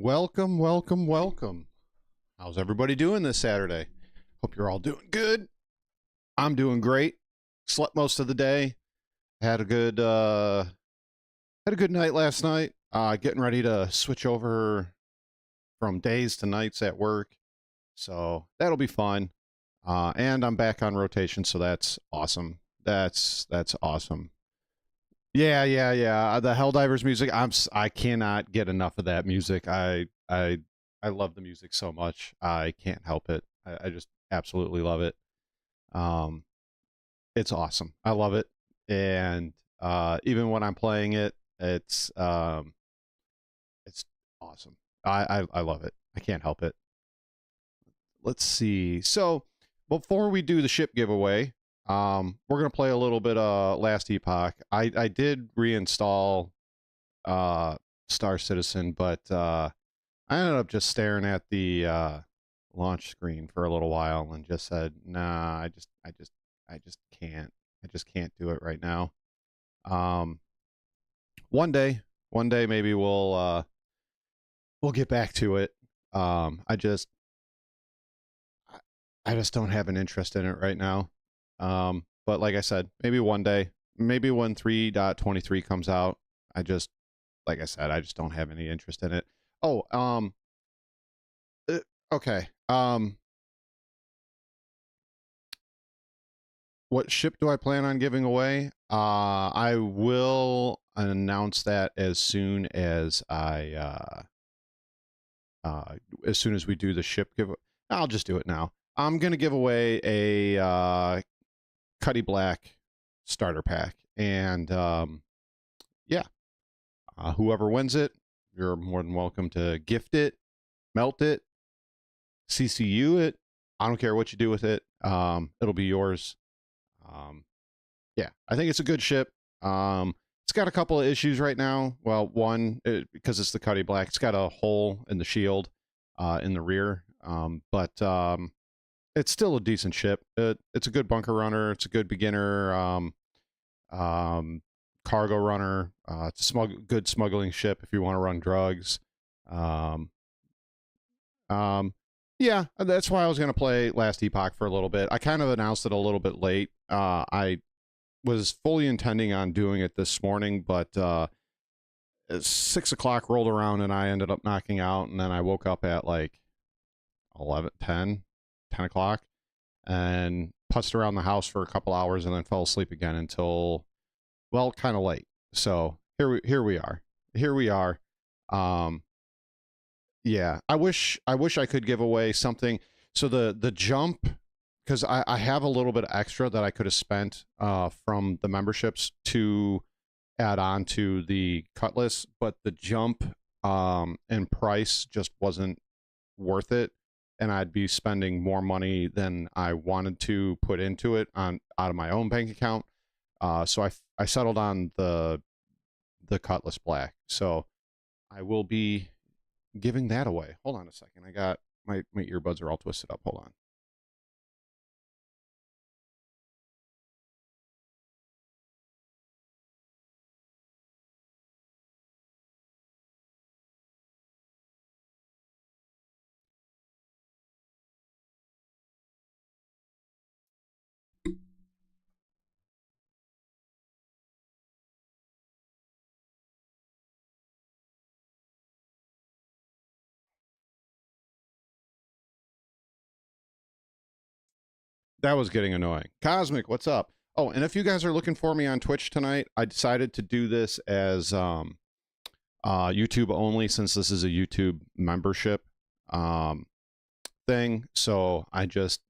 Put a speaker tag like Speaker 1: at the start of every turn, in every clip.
Speaker 1: Welcome, welcome, welcome. How's everybody doing this Saturday? Hope you're all doing good. I'm doing great. Slept most of the day. Had a good night last night. Getting ready to switch over from days to nights at work. So that'll be fun. And I'm back on rotation, so that's awesome. That's awesome. Yeah. The Helldivers music. I cannot get enough of that music. I love the music so much. I can't help it. I just absolutely love it. It's awesome. I love it. And even when I'm playing it, it's awesome. I love it. I can't help it. Let's see. So before we do the ship giveaway, we're gonna play a little bit of Last Epoch. I did reinstall Star Citizen, but I ended up just staring at the launch screen for a little while and just said, nah, I just can't. I just can't do it right now. One day maybe we'll get back to it. I just don't have an interest in it right now. But like I said, maybe one day, maybe when 3.23 comes out, like I said, I just don't have any interest in it. Oh, okay. What ship do I plan on giving away? I will announce that as soon as as soon as we do the ship give. I'll just do it now. I'm gonna give away a Cuddy Black starter pack, and yeah, whoever wins it, you're more than welcome to gift it, melt it, CCU it. I don't care what you do with it. It'll be yours. Yeah, I think it's a good ship. It's got a couple of issues right now. Well, one, because it's the Cuddy Black, it's got a hole in the shield in the rear. But it's still a decent ship. It's a good bunker runner. It's a good beginner cargo runner. It's a good smuggling ship if you want to run drugs. Yeah, that's why I was going to play Last Epoch for a little bit. I kind of announced it a little bit late. I was fully intending on doing it this morning, but 6 o'clock rolled around and I ended up knocking out, and then I woke up at like 10 o'clock and putzed around the house for a couple hours and then fell asleep again until, well, kind of late. So here we are. Yeah, I wish I could give away something. So the jump, because I have a little bit extra that I could have spent from the memberships to add on to the Cutlass, but the jump and price just wasn't worth it, and I'd be spending more money than I wanted to put into it out of my own bank account. So I settled on the Cutlass Black. So I will be giving that away. Hold on a second. I got my earbuds are all twisted up. Hold on. That was getting annoying. Cosmic, what's up? Oh, and if you guys are looking for me on Twitch tonight, I decided to do this as YouTube only, since this is a YouTube membership thing. So I just,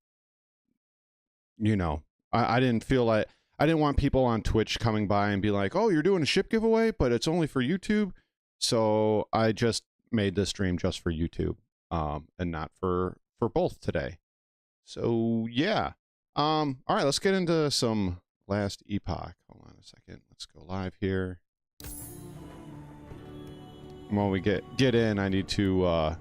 Speaker 1: I didn't feel like, I didn't want people on Twitch coming by and be like, oh, you're doing a ship giveaway, but it's only for YouTube. So I just made this stream just for YouTube and not for both today. So yeah. All right, let's get into some Last Epoch. Hold on a second. Let's go live here. When we get in, I need to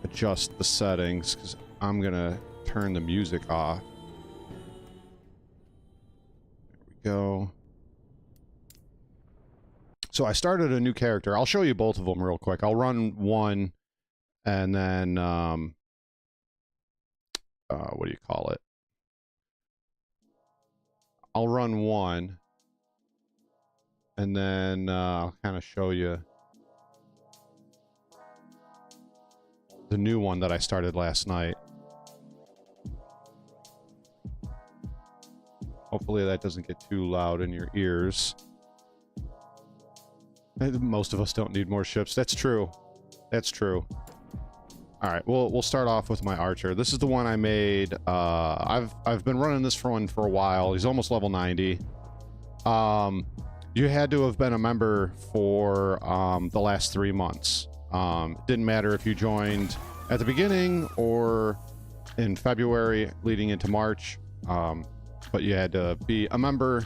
Speaker 1: adjust the settings because I'm gonna turn the music off. There we go. So I started a new character. I'll show you both of them real quick. I'll run one, and then what do you call it? I'll run one, and then I'll kind of show you the new one that I started last night. Hopefully that doesn't get too loud in your ears. Most of us don't need more ships. That's true. That's true. All right, we'll start off with my archer. This is the one I made. I've been running this one for a while. He's almost level 90. You had to have been a member for the last 3 months. Didn't matter if you joined at the beginning or in February leading into March, but you had to be a member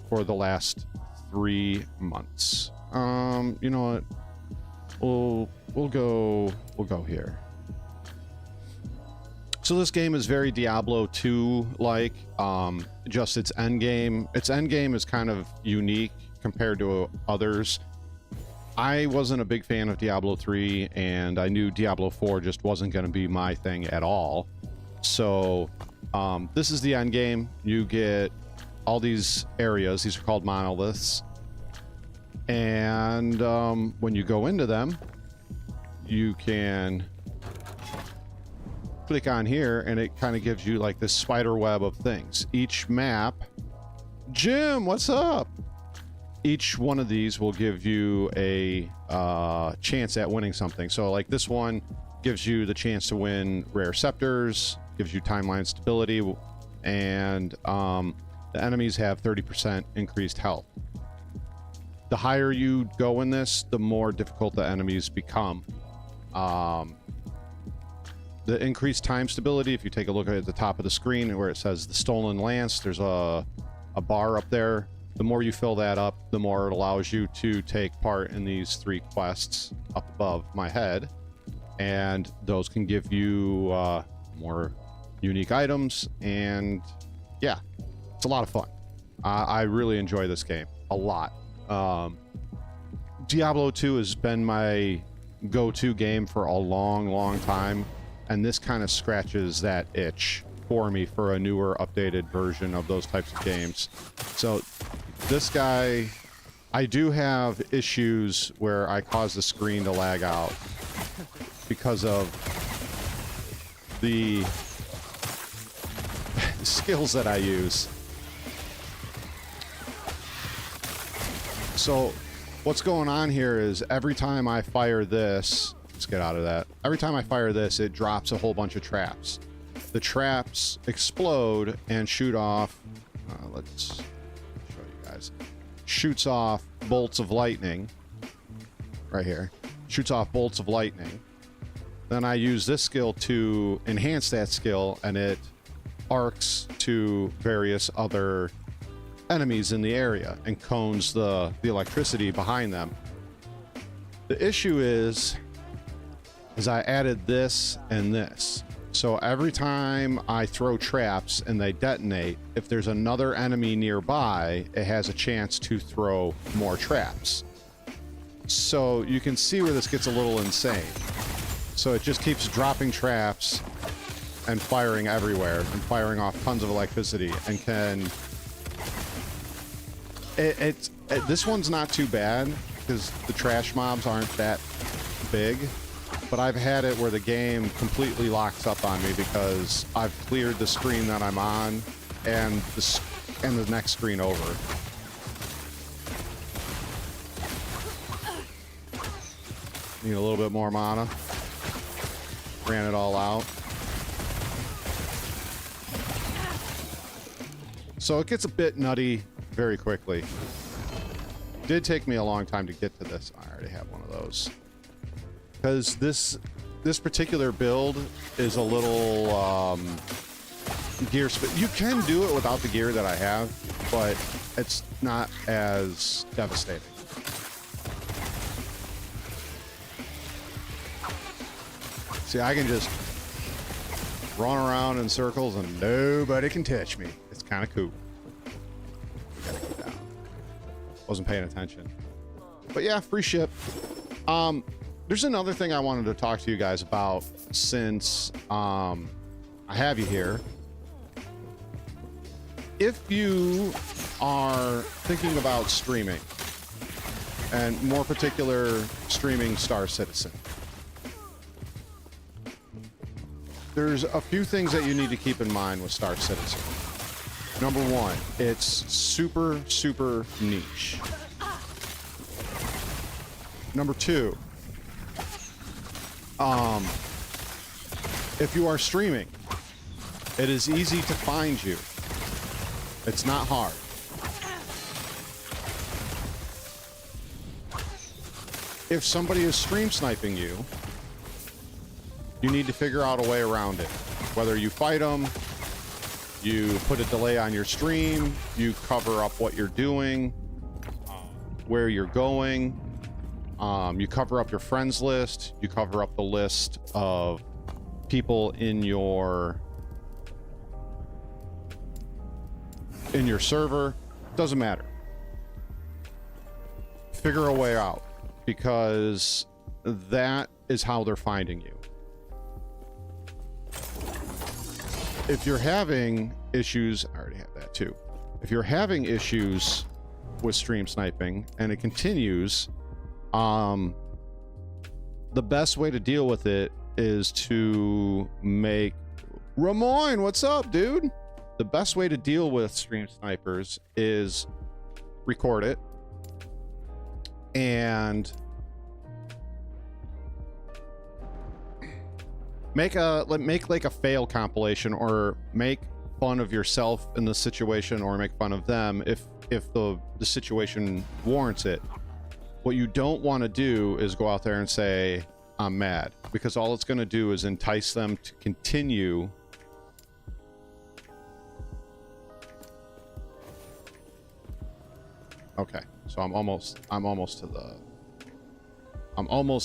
Speaker 1: for the last 3 months. You know what? We'll go here. So this game is very Diablo 2 like. Just its end game. Its end game is kind of unique compared to others. I wasn't a big fan of Diablo 3, and I knew Diablo 4 just wasn't going to be my thing at all. So this is the end game. You get all these areas. These are called monoliths. And when you go into them, you can click on here, and it kind of gives you like this spider web of things. Each map... Jim, what's up? Each one of these will give you a chance at winning something. So like this one gives you the chance to win rare scepters, gives you timeline stability, and the enemies have 30% increased health. The higher you go in this, the more difficult the enemies become. The increased time stability, if you take a look at the top of the screen where it says the stolen lance, there's a bar up there. The more you fill that up, the more it allows you to take part in these 3 quests up above my head. And those can give you more unique items. And yeah, it's a lot of fun. I really enjoy this game a lot. Diablo 2 has been my go-to game for a long time, and this kind of scratches that itch for me for a newer, updated version of those types of games. So this guy, I do have issues where I cause the screen to lag out because of the skills that I use. So what's going on here is every time I fire this, let's get out of that. Every time I fire this, it drops a whole bunch of traps. The traps explode and shoot off, let's show you guys, shoots off bolts of lightning, right here, shoots off bolts of lightning. Then I use this skill to enhance that skill, and it arcs to various other enemies in the area and cones the electricity behind them. The issue is I added this and this. So every time I throw traps and they detonate, if there's another enemy nearby, it has a chance to throw more traps. So you can see where this gets a little insane. So it just keeps dropping traps and firing everywhere and firing off tons of electricity, and can... This one's not too bad because the trash mobs aren't that big, but I've had it where the game completely locks up on me because I've cleared the screen that I'm on and the next screen over. Need a little bit more mana. Ran it all out. So it gets a bit nutty very quickly. Did take me a long time to get to this. I already have one of those. Because this particular build is a little gear you can do it without the gear that I have, but it's not as devastating. See, I can just run around in circles and nobody can touch me. It's kind of cool. Gotta get down. Wasn't paying attention. But yeah, free ship. There's another thing I wanted to talk to you guys about since I have you here. If you are thinking about streaming, and more particular streaming Star Citizen, there's a few things that you need to keep in mind with Star Citizen. Number one, it's super, super niche. Number two, if you are streaming, it is easy to find you. It's not hard. If somebody is stream sniping you, you need to figure out a way around it. Whether you fight them, you put a delay on your stream, you cover up what you're doing, where you're going, you cover up your friends list, you cover up the list of people in your server. Doesn't matter. Figure a way out, because that is how they're finding you. If you're having issues, I already have that too. If you're having issues with stream sniping and it continues, the best way to deal with it is to make... Ramoin, what's up, dude? The best way to deal with stream snipers is record it and make like a fail compilation, or make fun of yourself in the situation, or make fun of them if the situation warrants it. What you don't want to do is go out there and say, I'm mad, because all it's going to do is entice them to continue Okay, so I'm almost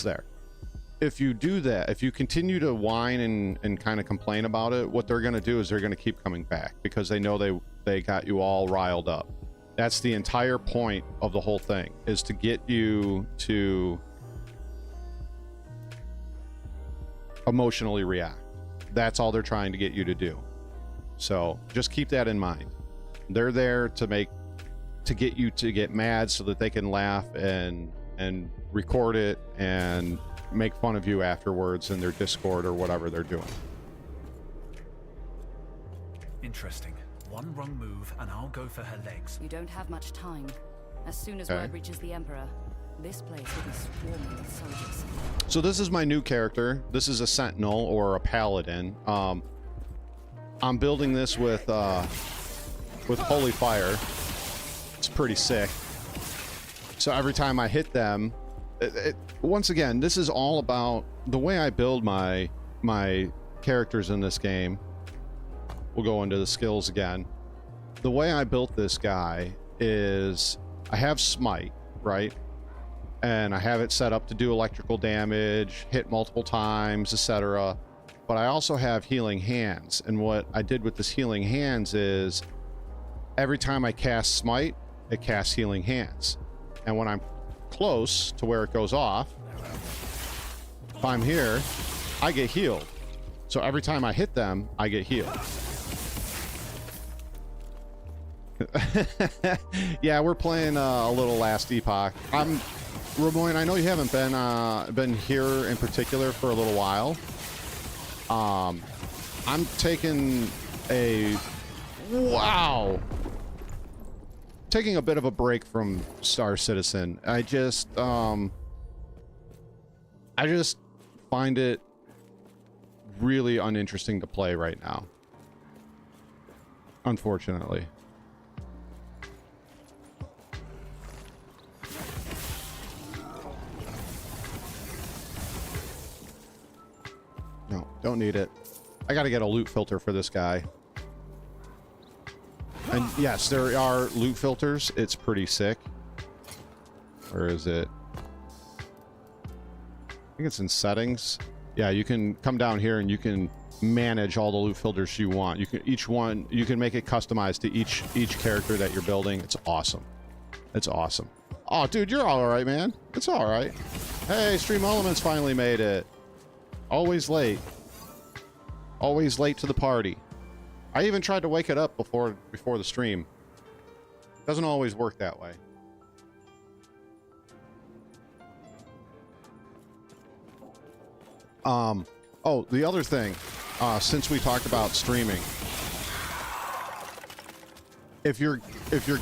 Speaker 1: there. If you do that, if you continue to whine and kind of complain about it, what they're going to do is they're going to keep coming back, because they know they got you all riled up. That's the entire point of the whole thing, is to get you to emotionally react. That's all they're trying to get you to do. So just keep that in mind. They're there to get you to get mad so that they can laugh and record it and make fun of you afterwards in their Discord or whatever they're doing.
Speaker 2: Interesting. One wrong move and I'll go for her legs.
Speaker 3: You don't have much time. As soon as word reaches the Emperor, this place will be swarming with soldiers.
Speaker 1: So this is my new character. This is a Sentinel or a Paladin. I'm building this with Holy Fire. It's pretty sick. So every time I hit them, once again, this is all about the way I build my characters in this game. We'll go into the skills again. The way I built this guy is I have Smite, right? And I have it set up to do electrical damage, hit multiple times, etc. But I also have Healing Hands. And what I did with this Healing Hands is every time I cast Smite, it casts Healing Hands. And when I'm close to where it goes off, if I'm here, I get healed. So every time I hit them, I get healed. Yeah, we're playing a little Last Epoch. Ramoin, I know you haven't been here in particular for a little while. I'm taking taking a bit of a break from Star Citizen. I just find it really uninteresting to play right now, unfortunately. No, don't need it. I gotta get a loot filter for this guy. And yes, there are loot filters. It's pretty sick. Where is it? I think it's in settings. Yeah, you can come down here and you can manage all the loot filters you want. You can you can make it customized to each character that you're building. It's awesome. It's awesome. Oh, dude, you're all right, man. It's all right. Hey, Stream Elements finally made it. Always late. Always late to the party. I even tried to wake it up before the stream. Doesn't always work that way. Oh, the other thing, since we talked about streaming, if you're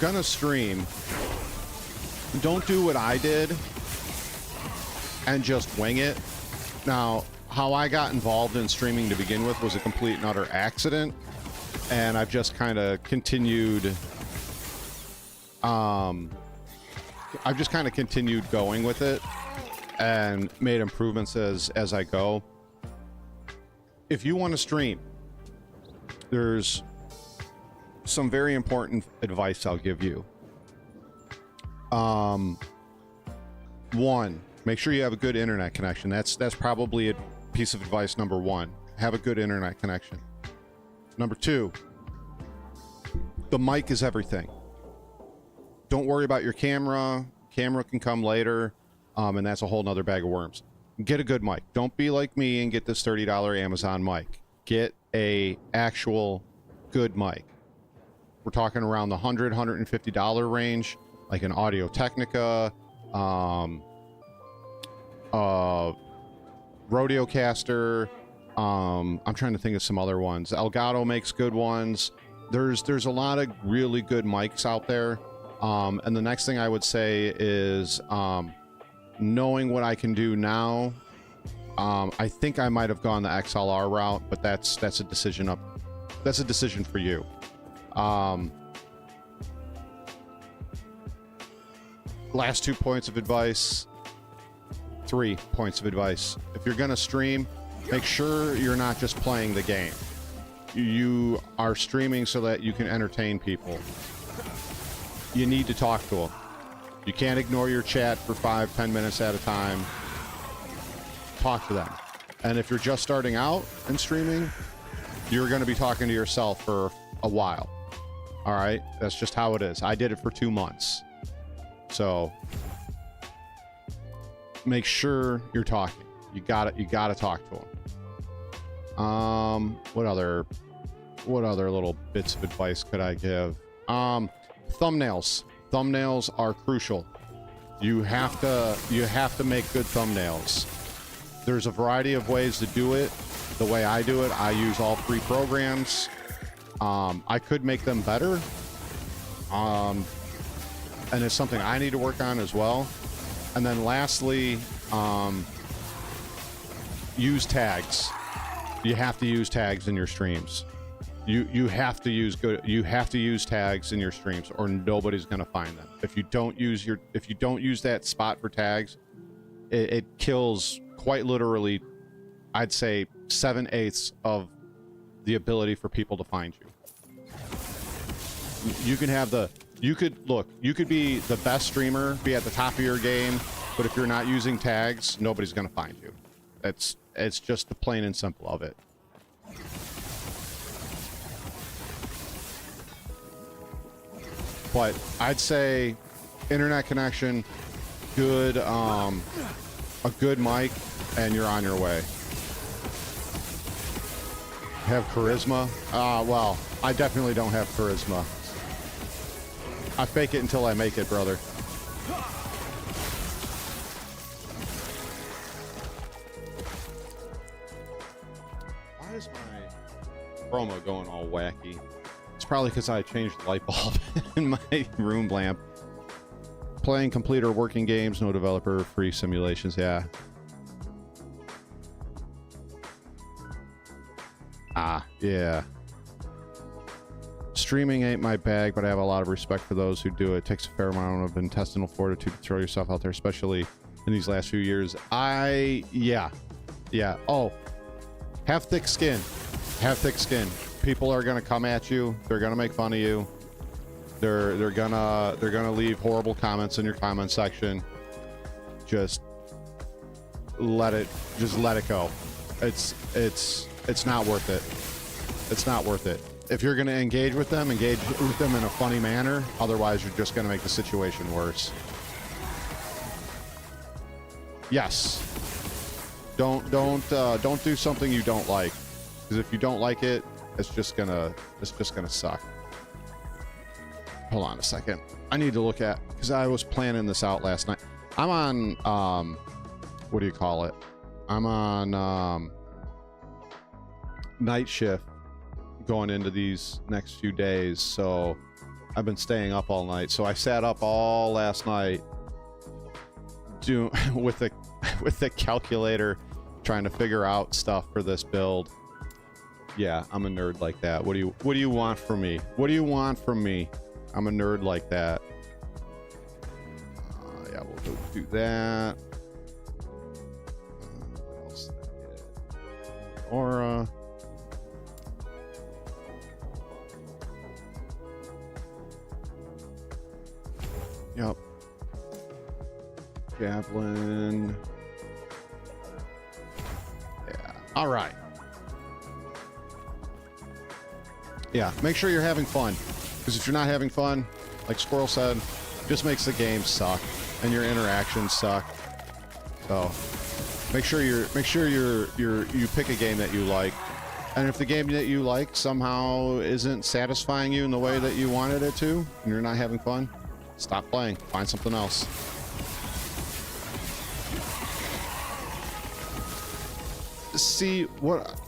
Speaker 1: gonna stream, don't do what I did and just wing it. Now, how I got involved in streaming to begin with was a complete and utter accident, and I've just kind of continued. I've just kind of continued going with it and made improvements as I go. If you want to stream, there's some very important advice I'll give you. One, make sure you have a good internet connection. That's probably a piece of advice number one. Have a good internet connection. Number two, the mic is everything. Don't worry about your camera. Camera can come later, and that's a whole nother bag of worms. Get a good mic. Don't be like me and get this $30 Amazon mic. Get a actual good mic. We're talking around the $100, $150 range, like an Audio-Technica, Rodeocaster. I'm trying to think of some other ones. Elgato makes good ones. There's a lot of really good mics out there. And the next thing I would say is knowing what I can do now. I think I might have gone the XLR route, but that's a decision for you. Last 2 points of advice. 3 points of advice. If you're gonna stream, make sure you're not just playing the game. You are streaming so that you can entertain people. You need to talk to them. You can't ignore your chat for 5-10 minutes at a time. Talk to them. And if you're just starting out in streaming, you're going to be talking to yourself for a while. All right? That's just how it is. I did it for 2 months. So make sure you're talking. You got to talk to them. What other little bits of advice could I give? Thumbnails. Thumbnails are crucial. You have to make good thumbnails. There's a variety of ways to do it. The way I do it, I use all 3 programs. I could make them better. And it's something I need to work on as well. And then lastly, use tags. You have to use tags in your streams. You have to use tags in your streams, or nobody's gonna find them. If you don't use that spot for tags, it kills quite literally, I'd say 7/8 of the ability for people to find you. You could be the best streamer, be at the top of your game, but if you're not using tags, nobody's gonna find you. It's just the plain and simple of it. But I'd say internet connection, good, a good mic, and you're on your way. Have charisma? Well, I definitely don't have charisma. I fake it until I make it, brother. Why is my promo going all wacky? It's probably because I changed the light bulb in my room lamp. Playing complete or working games, no developer, free simulations, yeah. Yeah. Streaming ain't my bag, but I have a lot of respect for those who do it. It takes a fair amount of intestinal fortitude to throw yourself out there, especially in these last few years. Yeah. Oh, have thick skin. Have thick skin. People are gonna come at you. They're gonna make fun of you. They're gonna leave horrible comments in your comment section. Just let it go. It's not worth it. It's not worth it. if you're going to engage with them in a funny manner. Otherwise, you're just going to make the situation worse. Yes. Don't do something you don't like, because if you don't like it, it's just gonna suck. Hold on a second. I need to look at, because I was planning this out last night. I'm on what do you call it? I'm on night shift going into these next few days, so I've been staying up all night. So I sat up all last night with the calculator, trying to figure out stuff for this build. Yeah, I'm a nerd like that. What do you want from me? What do you want from me? I'm a nerd like that. Yeah, we'll go do that. What else did I get? Aura. Yep. Javelin. Yeah. All right. Yeah, make sure you're having fun, because if you're not having fun, like Squirrel said, it just makes the game suck and your interactions suck. So make sure you pick a game that you like, and if the game that you like somehow isn't satisfying you in the way that you wanted it to, and you're not having fun, stop playing. Find something else. See what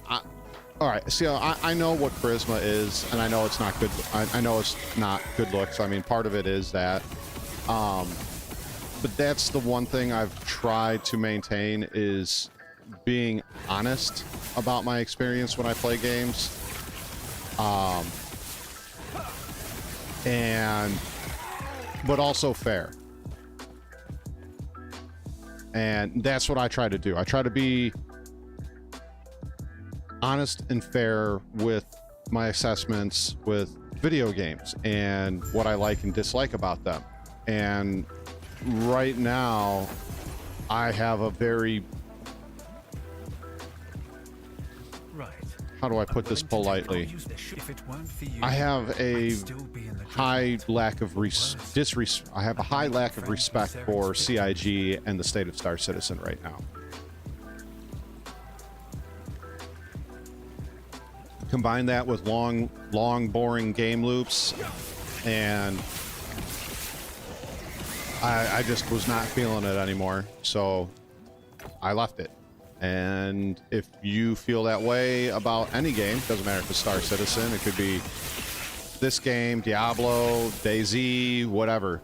Speaker 1: all right, see, I know what charisma is, and I know it's not good. I know it's not good looks. I mean, part of it is that, but that's the one thing I've tried to maintain, is being honest about my experience when I play games, but also fair. And that's what I try to do. I try to be honest and fair with my assessments with video games and what I like and dislike about them. And right now, I have a very... How do I put this politely? I have a high lack of I have a high lack of respect for CIG and the state of Star Citizen right now. Combine that with long, boring game loops, and I just was not feeling it anymore, so I left it. And if you feel that way about any game, doesn't matter if it's Star Citizen, it could be this game, Diablo, DayZ, whatever,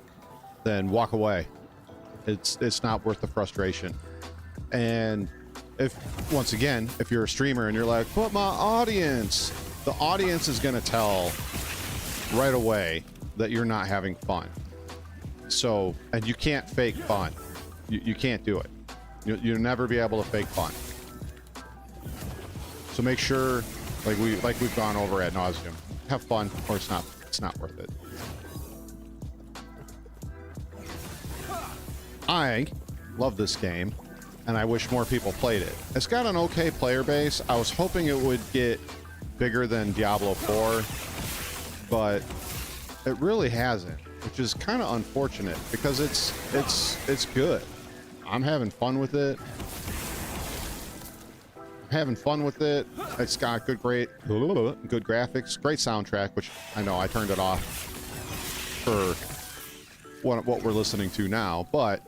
Speaker 1: then walk away. It's not worth the frustration. And once again, if you're a streamer and you're like, but my audience, the audience is going to tell right away that you're not having fun. So, and you can't fake fun. You can't do it. You'll never be able to fake fun. So make sure, like we've gone over ad nauseum, have fun, or it's not worth it. I love this game, and I wish more people played it. It's got an okay player base. I was hoping it would get bigger than Diablo 4, but it really hasn't, which is kind of unfortunate, because it's good. I'm having fun with it. It's got good graphics, great soundtrack, which I know I turned it off for what we're listening to now, but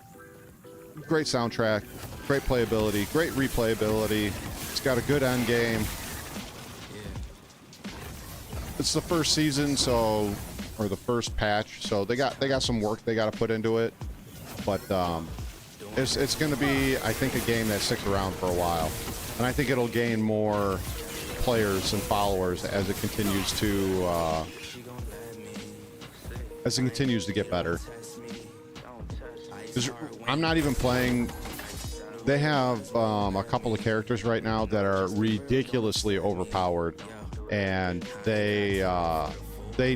Speaker 1: great soundtrack, great playability, great replayability. It's got a good end game. It's the first season, or the first patch, so they got some work they got to put into it, but it's going to be, I think, a game that sticks around for a while, and I think it'll gain more players and followers as it continues to get better. I'm not even playing. They have a couple of characters right now that are ridiculously overpowered, and they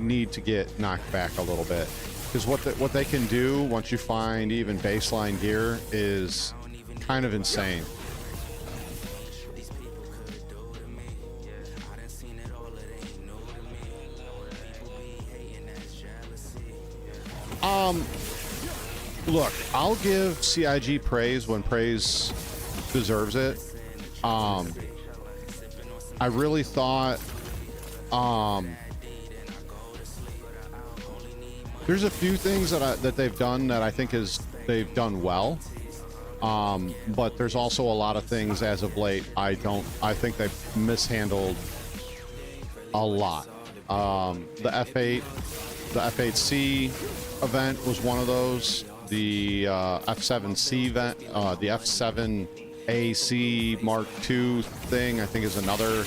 Speaker 1: need to get knocked back a little bit. Because what they can do once you find even baseline gear is kind of insane. Look, I'll give CIG praise when praise deserves it. I really thought, there's a few things that they've done that I think they've done well. But there's also a lot of things as of late I think they've mishandled a lot. The F8C event was one of those. The F7C event, the F7AC Mark II thing, I think is another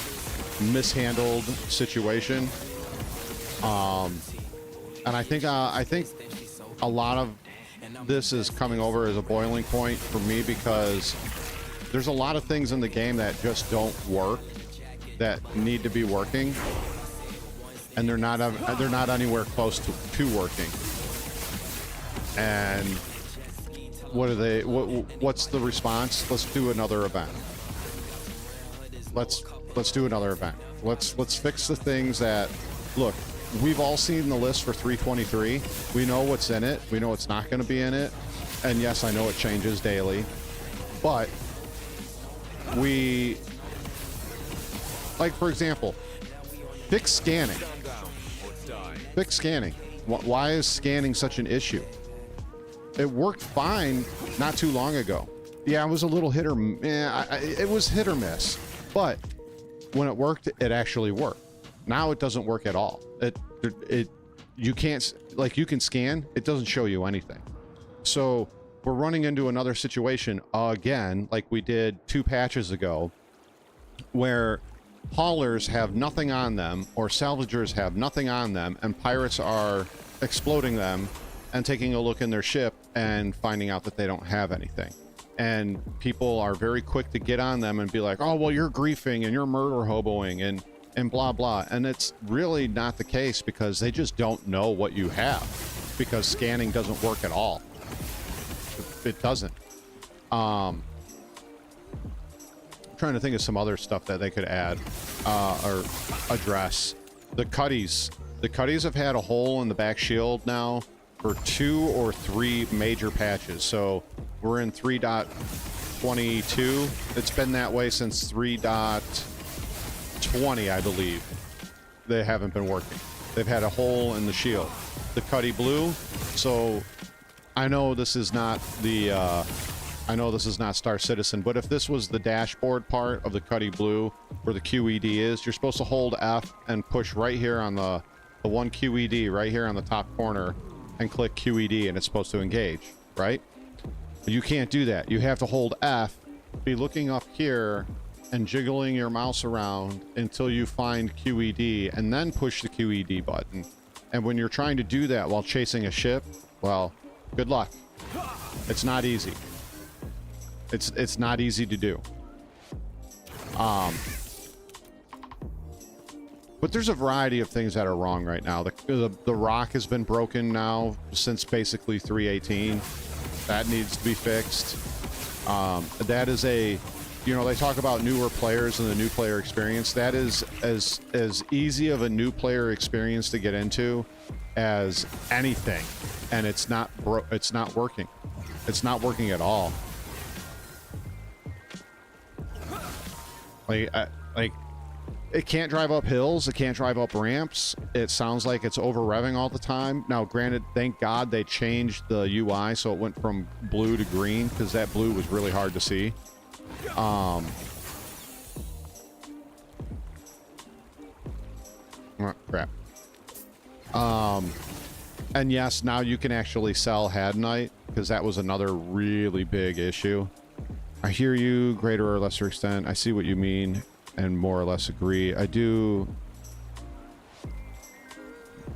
Speaker 1: mishandled situation. And I think a lot of this is coming over as a boiling point for me, because there's a lot of things in the game that just don't work, that need to be working, and they're not anywhere close to working. And what's the response? Let's do another event. Let's do another event. Let's fix the things that, look, we've all seen the list for 323. We know what's in it. We know what's not going to be in it. And yes, I know it changes daily. But like, for example, fix scanning. Fix scanning. Why is scanning such an issue? It worked fine not too long ago. Yeah, it was a little hit or it was hit or miss. But when it worked, it actually worked. Now it doesn't work at all. You can't, like, you can scan, it doesn't show you anything. So we're running into another situation again, like we did 2 patches ago, where haulers have nothing on them, or salvagers have nothing on them, and pirates are exploding them and taking a look in their ship and finding out that they don't have anything. And people are very quick to get on them and be like, oh, well, you're griefing and you're murder hoboing and blah, blah. And it's really not the case, because they just don't know what you have, because scanning doesn't work at all. It doesn't. I'm trying to think of some other stuff that they could add or address. The cuddies. The cuddies have had a hole in the back shield now for 2 or 3 major patches. So we're in 3.22. It's been that way since 3.20, I believe. They haven't been working. They've had a hole in the shield. The cuddy blue. So I know this is not the Star Citizen, but if this was the dashboard part of the cuddy blue where the QED is, you're supposed to hold F and push right here on the one QED right here on the top corner and click QED, and it's supposed to engage, right? But you can't do that. You have to hold F, be looking up here and jiggling your mouse around until you find QED, and then push the QED button. And when you're trying to do that while chasing a ship, well, good luck. It's not easy. It's not easy to do. But there's a variety of things that are wrong right now. The rock has been broken now since basically 3.18. That needs to be fixed. That is a, you know, they talk about newer players and the new player experience. That is as easy of a new player experience to get into as anything, and it's not working. It's not working at all. Like it can't drive up hills. It can't drive up ramps. It sounds like it's over revving all the time. Now, granted, thank God they changed the UI so it went from blue to green, because that blue was really hard to see. Oh, crap. And yes, now you can actually sell Hadnite, because that was another really big issue. I hear you, greater or lesser extent. I see what you mean and more or less agree. I do.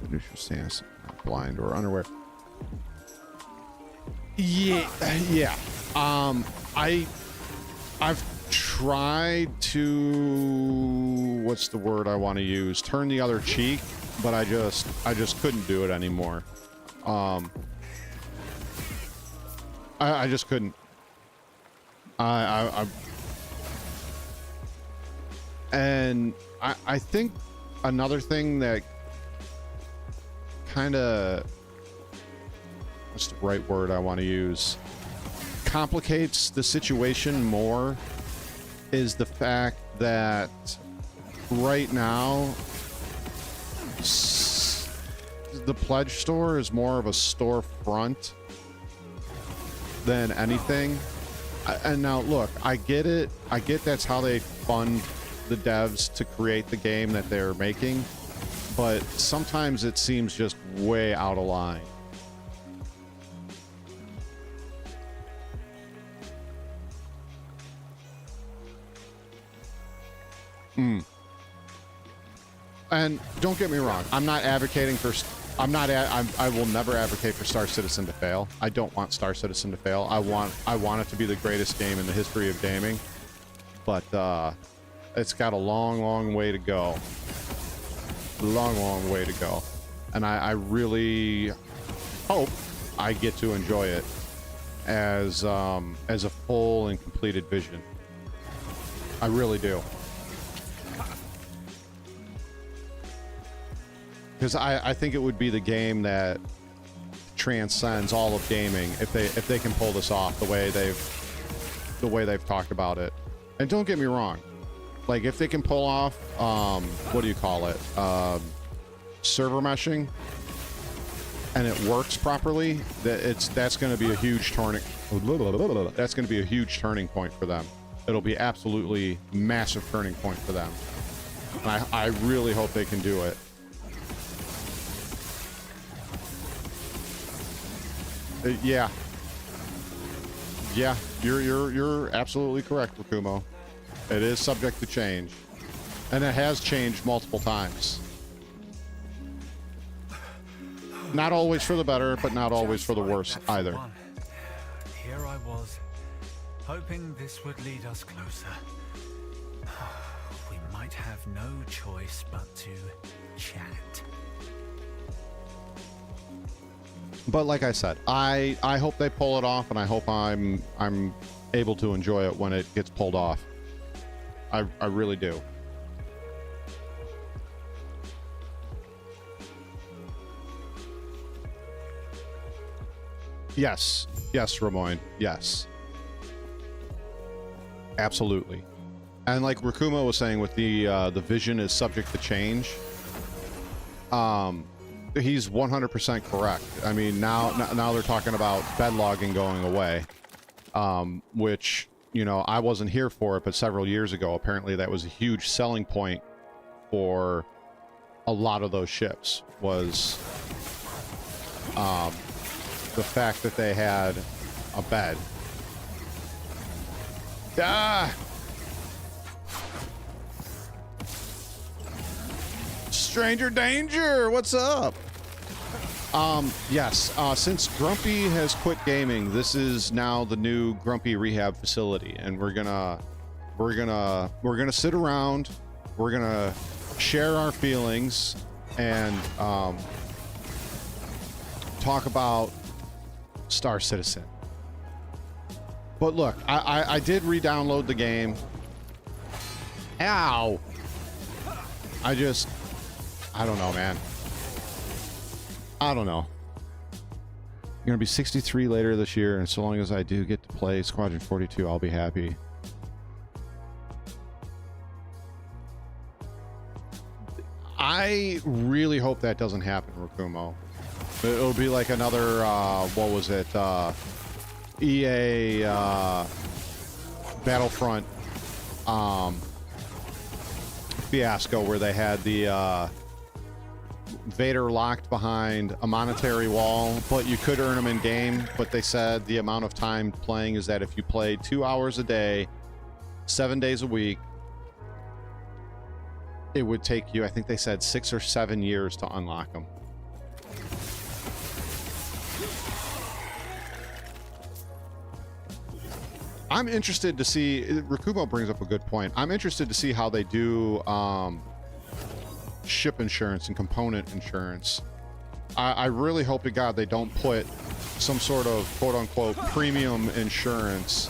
Speaker 1: Neutral stance, not blind or unaware. Yeah. I've tried to, what's the word I want to use? Turn the other cheek, but I just couldn't do it anymore. I just couldn't. And I think another thing that kind of what's the right word I want to use, complicates the situation more is the fact that right now the pledge store is more of a storefront than anything. And now look, I get it. I get that's how they fund the devs to create the game that they're making, but sometimes it seems just way out of line. And don't get me wrong, I'm not advocating for I will never advocate for Star Citizen to fail. I don't want Star Citizen to fail. I want it to be the greatest game in the history of gaming. But it's got a long way to go. Long way to go. And I really hope I get to enjoy it as a full and completed vision. I really do. Because I think it would be the game that transcends all of gaming if they can pull this off the way they've talked about it. And don't get me wrong, like if they can pull off what do you call it, server meshing, and it works properly, that's going to be a huge turning point for them. It'll be absolutely massive turning point for them. And I really hope they can do it. Yeah, you're absolutely correct, Rakumo. It is subject to change, and it has changed multiple times. Not always for the better, but not always for the worse either.
Speaker 2: Here I was, hoping this would lead us closer. We might have no choice but to chat.
Speaker 1: But like I said, I hope they pull it off, and I hope I'm able to enjoy it when it gets pulled off. I really do. Yes, Ramoin. Yes, absolutely. And like Rakumo was saying, with the vision is subject to change. He's 100% correct. I mean, now they're talking about bed logging going away, which, you know, I wasn't here for it, but several years ago, apparently that was a huge selling point for a lot of those ships, was the fact that they had a bed. Ah! Stranger danger, what's up? Yes, since Grumpy has quit gaming, this is now the new Grumpy rehab facility, and we're gonna sit around, we're gonna share our feelings, and talk about Star Citizen. But look, I did re-download the game. Ow! I don't know, man. I don't know. I'm gonna be 63 later this year, and so long as I do get to play Squadron 42, I'll be happy. I really hope that doesn't happen, Rakumo. It'll be like another, what was it? EA Battlefront fiasco, where they had the Vader locked behind a monetary wall, but you could earn them in game, but they said the amount of time playing is that if you play 2 hours a day, 7 days a week, it would take you, I think they said 6 or 7 years to unlock them. I'm interested to see, Rakumo brings up a good point. I'm interested to see how they do ship insurance and component insurance. I really hope to God they don't put some sort of quote-unquote premium insurance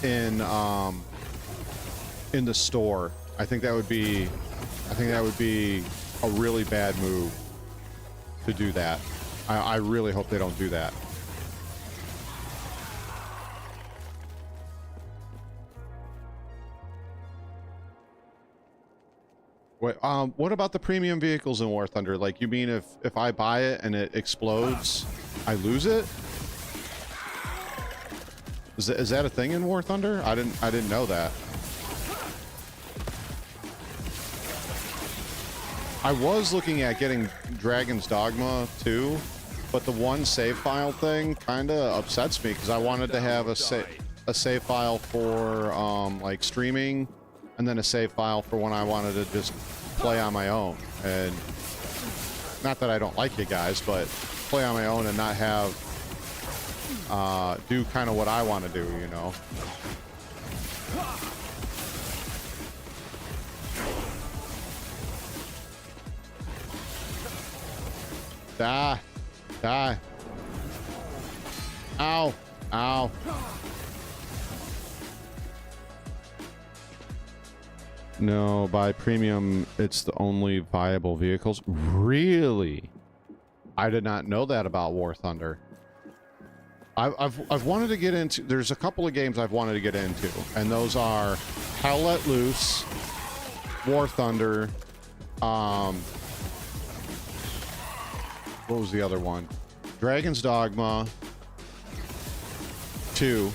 Speaker 1: in the store. I think that would be a really bad move to do that. I really hope they don't do that. Wait, what about the premium vehicles in War Thunder? Like, you mean if I buy it and it explodes, I lose it? Is that a thing in War Thunder? I didn't know that. I was looking at getting Dragon's Dogma too, but the one save file thing kind of upsets me because I wanted to have a save file for like streaming, and then a save file for when I wanted to just play on my own. And not that I don't like you guys, but play on my own and not have do kind of what I want to do, you know. Die. Die. Ow. Ow. No, by premium, it's the only viable vehicles. Really? I did not know that about War Thunder. I've wanted to get into... There's a couple of games I've wanted to get into, and those are Hell Let Loose, War Thunder, what was the other one? Dragon's Dogma 2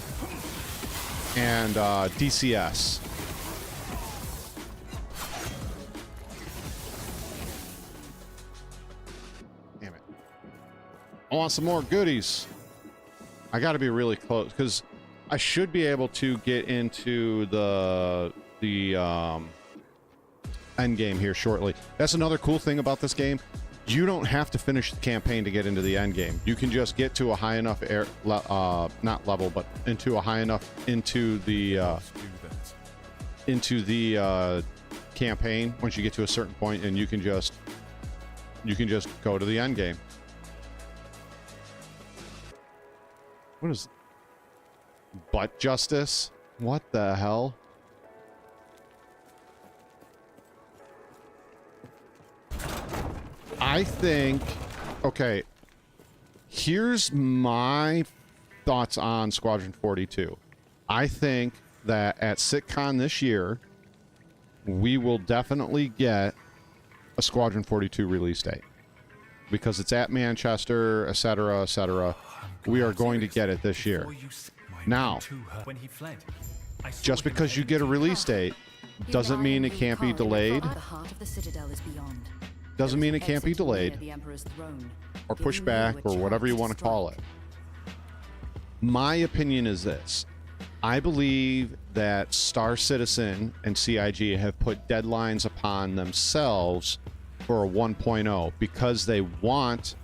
Speaker 1: and DCS. Damn it. I want some more goodies. I got to be really close because I should be able to get into the end game here shortly. That's another cool thing about this game. You don't have to finish the campaign to get into the end game. You can just get to a high enough not level, but into a high enough into the campaign once you get to a certain point, and you can just go to the end game. What is butt justice? What the hell? I think, okay, here's my thoughts on Squadron 42. I think that at SitCon this year, we will definitely get a Squadron 42 release date. Because it's at Manchester, etc., etc. We are going to get it this year. Now, just because you get a release date doesn't mean it can't be delayed. Doesn't mean it can't be delayed or pushed back or whatever you want to call it. My opinion is this. I believe that Star Citizen and CIG have put deadlines upon themselves for a 1.0 because they want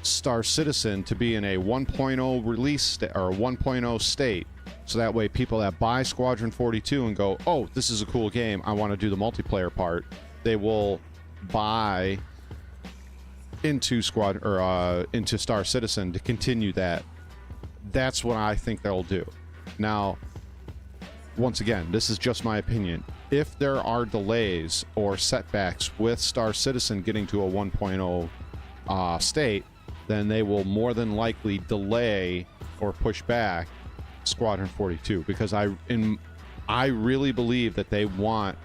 Speaker 1: Star Citizen to be in a 1.0 release or a 1.0 state. So that way people that buy Squadron 42 and go, oh, this is a cool game, I want to do the multiplayer part, they will buy into into Star Citizen to continue that. That's what I think they'll do. Now, once again, this is just my opinion. If there are delays or setbacks with Star Citizen getting to a 1.0 state, then they will more than likely delay or push back Squadron 42, because I really believe that they want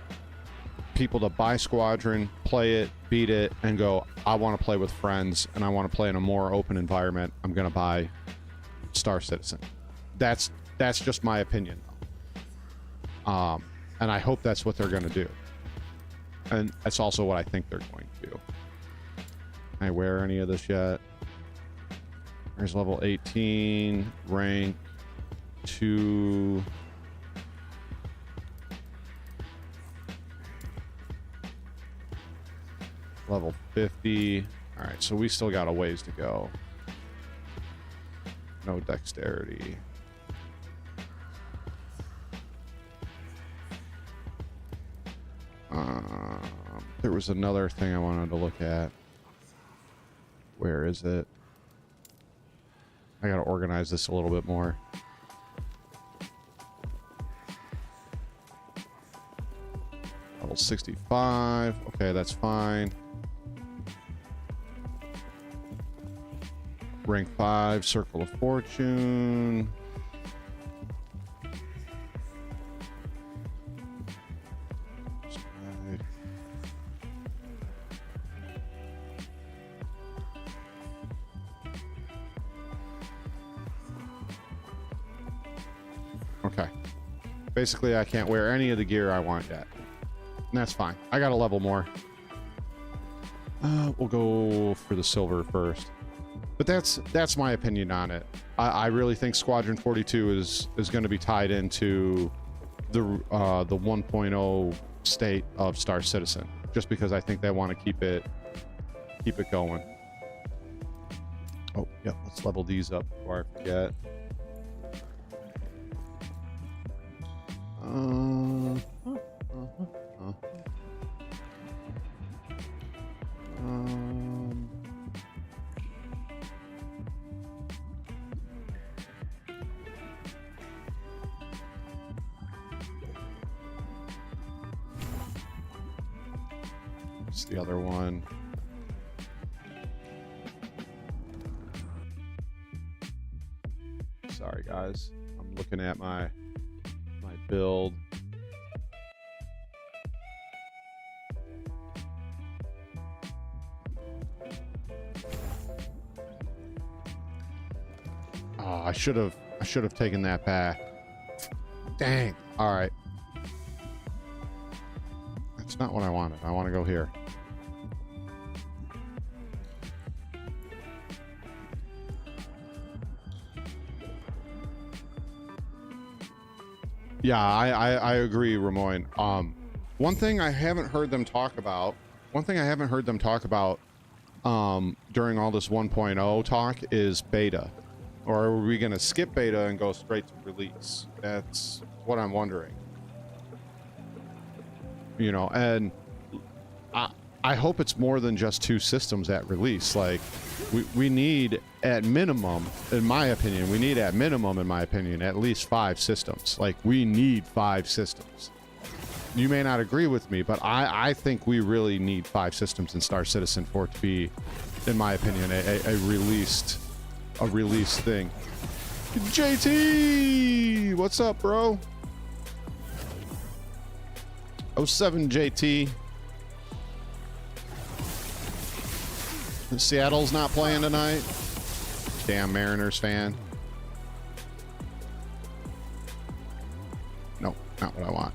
Speaker 1: people to buy Squadron, play it, beat it, and go, I want to play with friends and I want to play in a more open environment. I'm going to buy Star Citizen. That's just my opinion, though. And I hope that's what they're going to do. And that's also what I think they're going to do. Can I wear any of this yet? There's level 18, rank 2. Level 50. All right, so we still got a ways to go. No dexterity. There was another thing I wanted to look at. Where is it? I gotta organize this a little bit more. Level 65. Okay, that's fine. Rank 5, Circle of Fortune. Basically, I can't wear any of the gear I want yet. And that's fine. I got a level more. We'll go for the silver first. But that's my opinion on it. I really think Squadron 42 is going to be tied into the 1.0 state of Star Citizen, just because I think they want to keep it going. Oh, yep, let's level these up before I forget. What's the other one? Sorry guys, I'm looking at my build. Oh, I should have taken that back. Dang. All right. That's not what I wanted. I want to go here. Yeah, I agree, Ramoin. One thing I haven't heard them talk about during all this 1.0 talk is beta. Or are we going to skip beta and go straight to release? That's what I'm wondering. You know, and I hope it's more than just 2 systems at release. Like, we need, at minimum, in my opinion, at least 5 systems. Like, we need 5 systems. You may not agree with me, but I think we really need 5 systems in Star Citizen for it to be, in my opinion, a released thing. JT, what's up, bro? 07 JT. Seattle's not playing tonight. Damn Mariners fan. No, not what I want.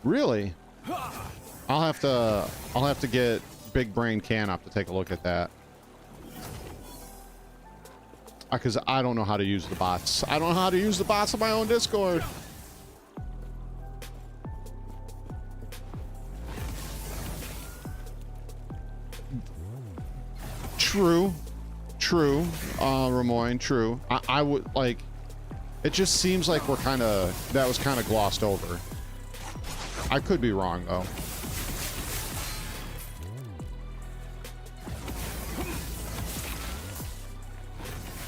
Speaker 1: Really? I'll have to get Big Brain Canop to take a look at that. Because I don't know how to use the bots. I don't know how to use the bots on my own Discord. True, Ramoin, true. I would, like, it just seems like that was kind of glossed over. I could be wrong, though.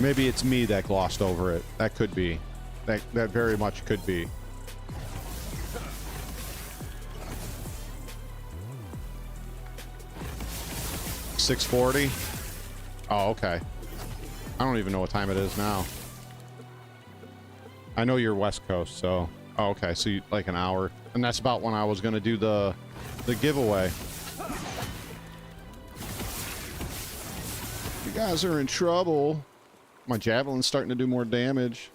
Speaker 1: Maybe it's me that glossed over it. That could be. That very much could be. $640. Oh, okay. I don't even know what time it is now. I know you're West Coast, so... Oh, okay, so you, like an hour. And that's about when I was going to do the giveaway. You guys are in trouble. My javelin's starting to do more damage.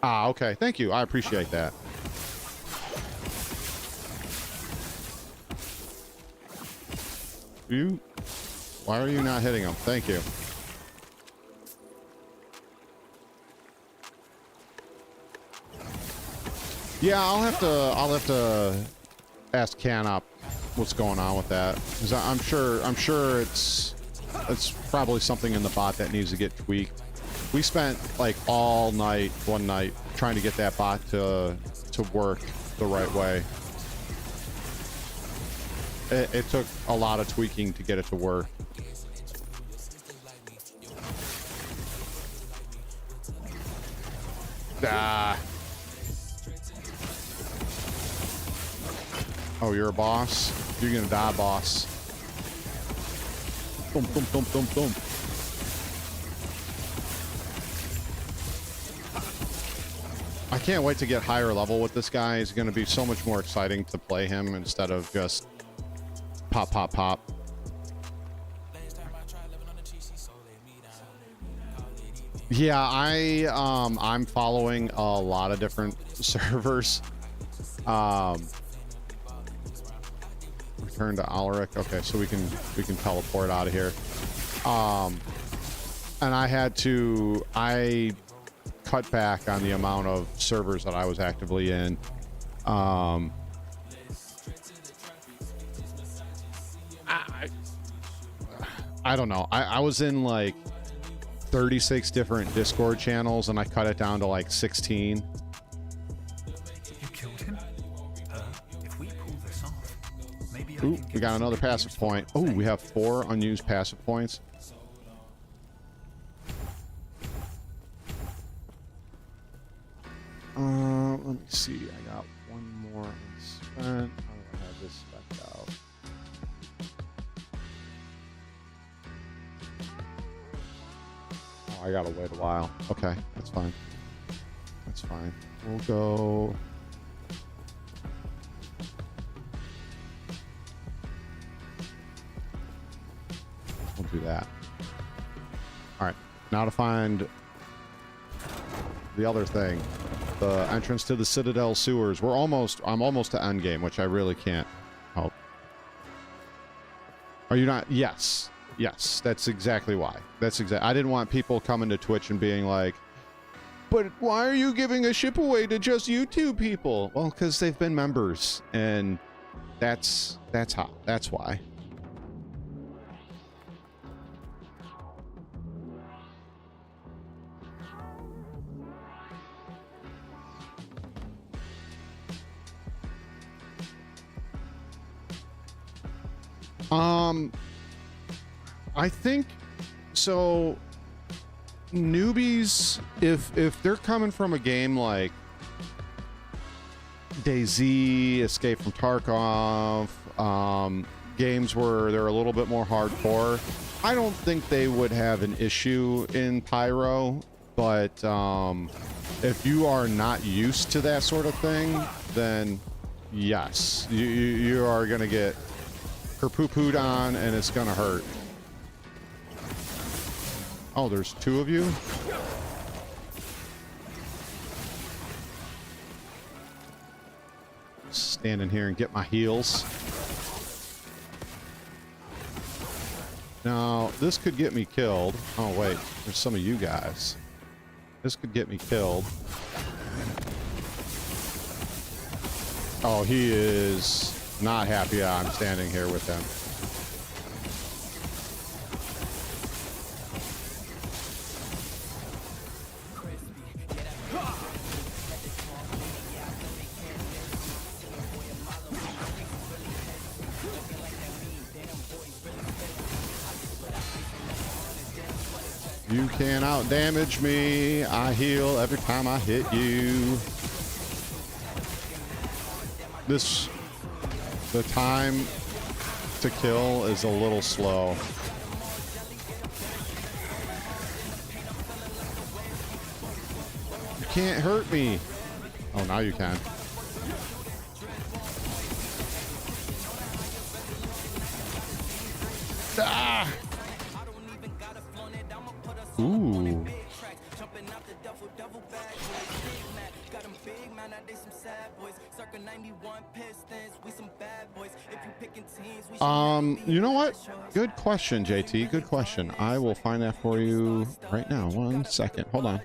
Speaker 1: Ah, okay. Thank you. I appreciate that. Why are you not hitting him? Thank you. Yeah, I'll have to ask Canop what's going on with that, because I'm sure it's probably something in the bot that needs to get tweaked. We spent like all night one night trying to get that bot to work the right way. It took a lot of tweaking to get it to work. Ah. Oh, you're a boss? You're gonna die, boss. Boom, boom, boom, boom, boom. I can't wait to get higher level with this guy. It's gonna be so much more exciting to play him instead of just pop, pop, pop. Yeah, I'm following a lot of different servers. Return to aUEC. Okay, so we can teleport out of here. And I cut back on the amount of servers that I was actively in. I don't know. I was in like 36 different Discord channels, and I cut it down to like 16.
Speaker 2: You killed him? If we pull this off, maybe
Speaker 1: Ooh, we got another passive point. Oh, we have 4 unused passive points. Let me see. I got one more unspent. How do I have this spec out? Oh, I gotta wait a while. Okay, that's fine. That's fine. We'll go. We'll do that. All right. Now to find the other thing. The entrance to the Citadel sewers. I'm almost to endgame, which I really can't help. Are you not? Yes. Yes, that's exactly why. I didn't want people coming to Twitch and being like, but why are you giving a ship away to just YouTube people? Well, because they've been members, and that's why. I think so. Newbies, if they're coming from a game like DayZ, Escape from Tarkov, games where they're a little bit more hardcore, I don't think they would have an issue in Pyro. But if you are not used to that sort of thing, then yes, you are gonna get poo-pooed on, and it's gonna hurt. Oh, there's 2 of you? Stand in here and get my heals. Now, this could get me killed. Oh, wait. There's some of you guys. This could get me killed. Oh, he is not happy I'm standing here with him. You can out damage me. I heal every time I hit you. The time to kill is a little slow. You can't hurt me. Oh, now you can. Ah! Ooh. You know what? Good question, JT. Good question. I will find that for you right now. 1 second. Hold on.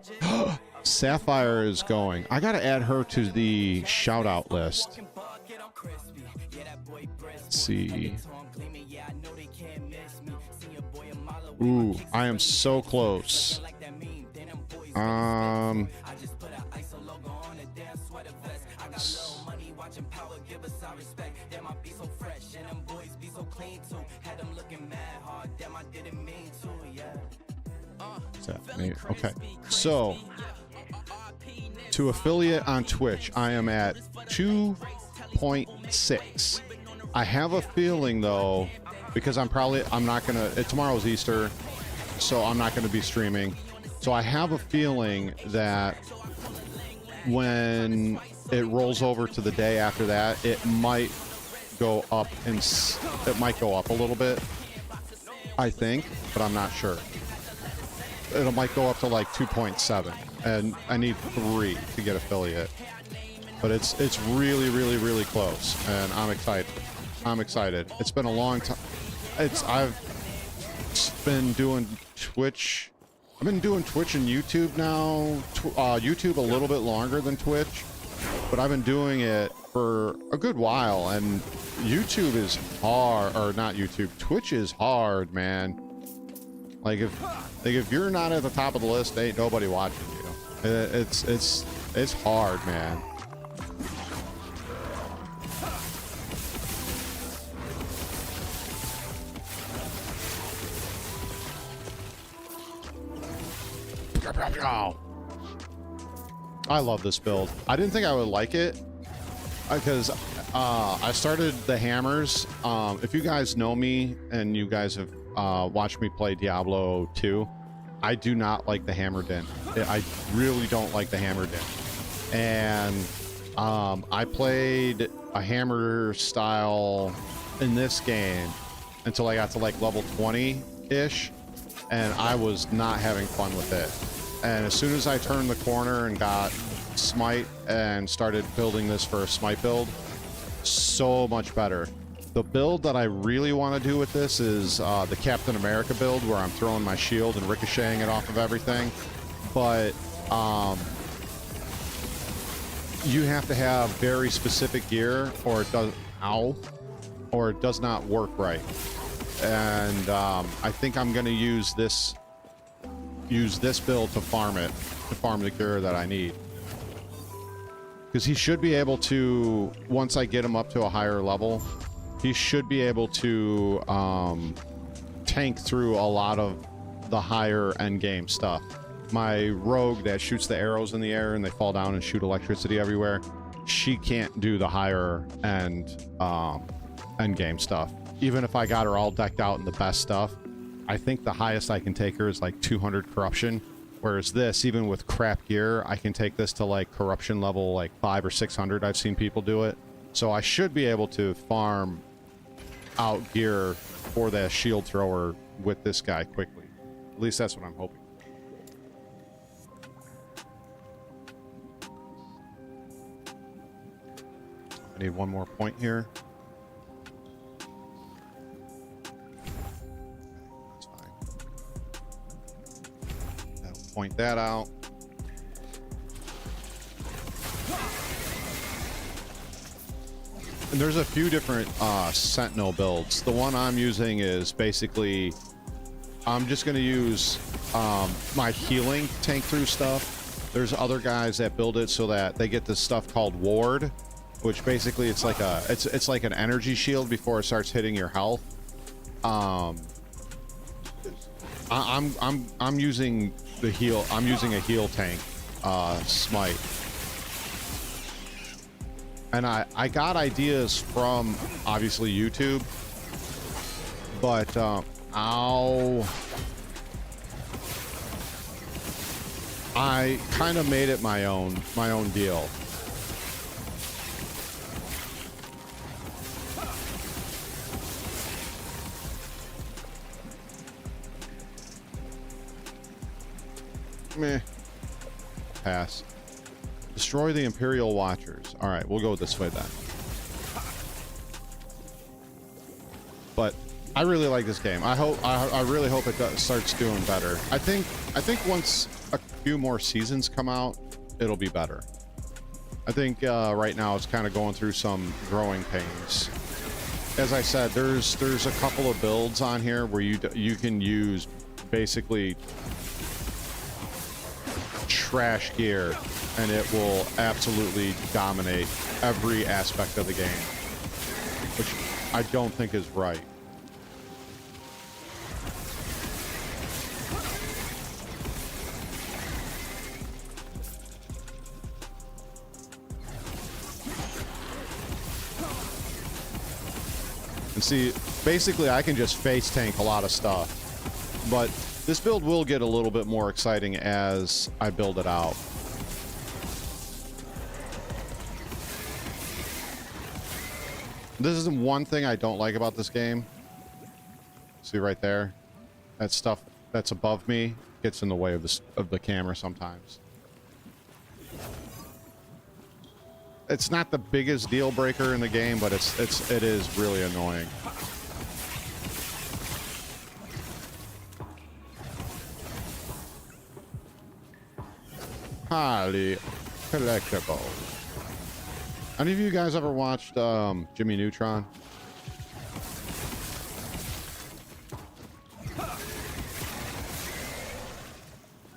Speaker 1: Sapphire is going. I gotta add her to the shout out list. Let's see. Ooh, I am so close. Okay, so to affiliate on Twitch, I am at 2.6. I have a feeling though, because I'm not gonna, tomorrow's Easter, so I'm not gonna be streaming. So I have a feeling that when it rolls over to the day after that, it might go up, and it might go up a little bit, I think, but I'm not sure. it might go up to like 2.7, and I need 3 to get affiliate. But it's really, really, really close, and I'm excited. I'm excited. It's been a long time. I've been doing Twitch. I've been doing Twitch and YouTube now. YouTube a little bit longer than Twitch, but I've been doing it for a good while. And YouTube is hard, or not YouTube. Twitch is hard, man. Like if you're not at the top of the list, ain't nobody watching you. It's hard, man. I love this build. I didn't think I would like it because I started the hammers. If you guys know me and you guys have watched me play Diablo 2, I do not like the hammered in. I really don't like the hammered in. And I played a hammer style in this game until I got to like level 20-ish, and I was not having fun with it. And as soon as I turned the corner and got Smite and started building this for a Smite build, so much better. The build that I really want to do with this is the Captain America build, where I'm throwing my shield and ricocheting it off of everything. But you have to have very specific gear, or it does not work right. And I think I'm going to use this build to farm the gear that I need. Because he should be able to, once I get him up to a higher level, he should be able to tank through a lot of the higher end game stuff. My rogue that shoots the arrows in the air and they fall down and shoot electricity everywhere, she can't do the higher end game stuff. Even if I got her all decked out in the best stuff, I think the highest I can take her is like 200 corruption. Whereas this, even with crap gear, I can take this to like corruption level like 500 or 600. I've seen people do it. So I should be able to farm out gear for that shield thrower with this guy quickly. At least that's what I'm hoping. I need one more point here. Point that out. And there's a few different Sentinel builds. The one I'm using is basically, I'm just going to use my healing to tank through stuff. There's other guys that build it so that they get this stuff called Ward, which basically it's like it's like an energy shield before it starts hitting your health. I'm using the heal. I'm using a heal tank, Smite, and I got ideas from obviously YouTube, but I kind of made it my own deal. Meh. Pass. Destroy the Imperial Watchers. All right, we'll go this way then. But I really like this game. I really hope it starts doing better. I think once a few more seasons come out, it'll be better. I think right now it's kind of going through some growing pains. As I said, there's a couple of builds on here where you can use basically trash gear and it will absolutely dominate every aspect of the game, which I don't think is right. And see, basically I can just face tank a lot of stuff, but this build will get a little bit more exciting as I build it out. This is one thing I don't like about this game. See right there? That stuff that's above me, gets in the way of the camera sometimes. It's not the biggest deal breaker in the game, but it is really annoying. Highly collectible. Any of you guys ever watched Jimmy Neutron?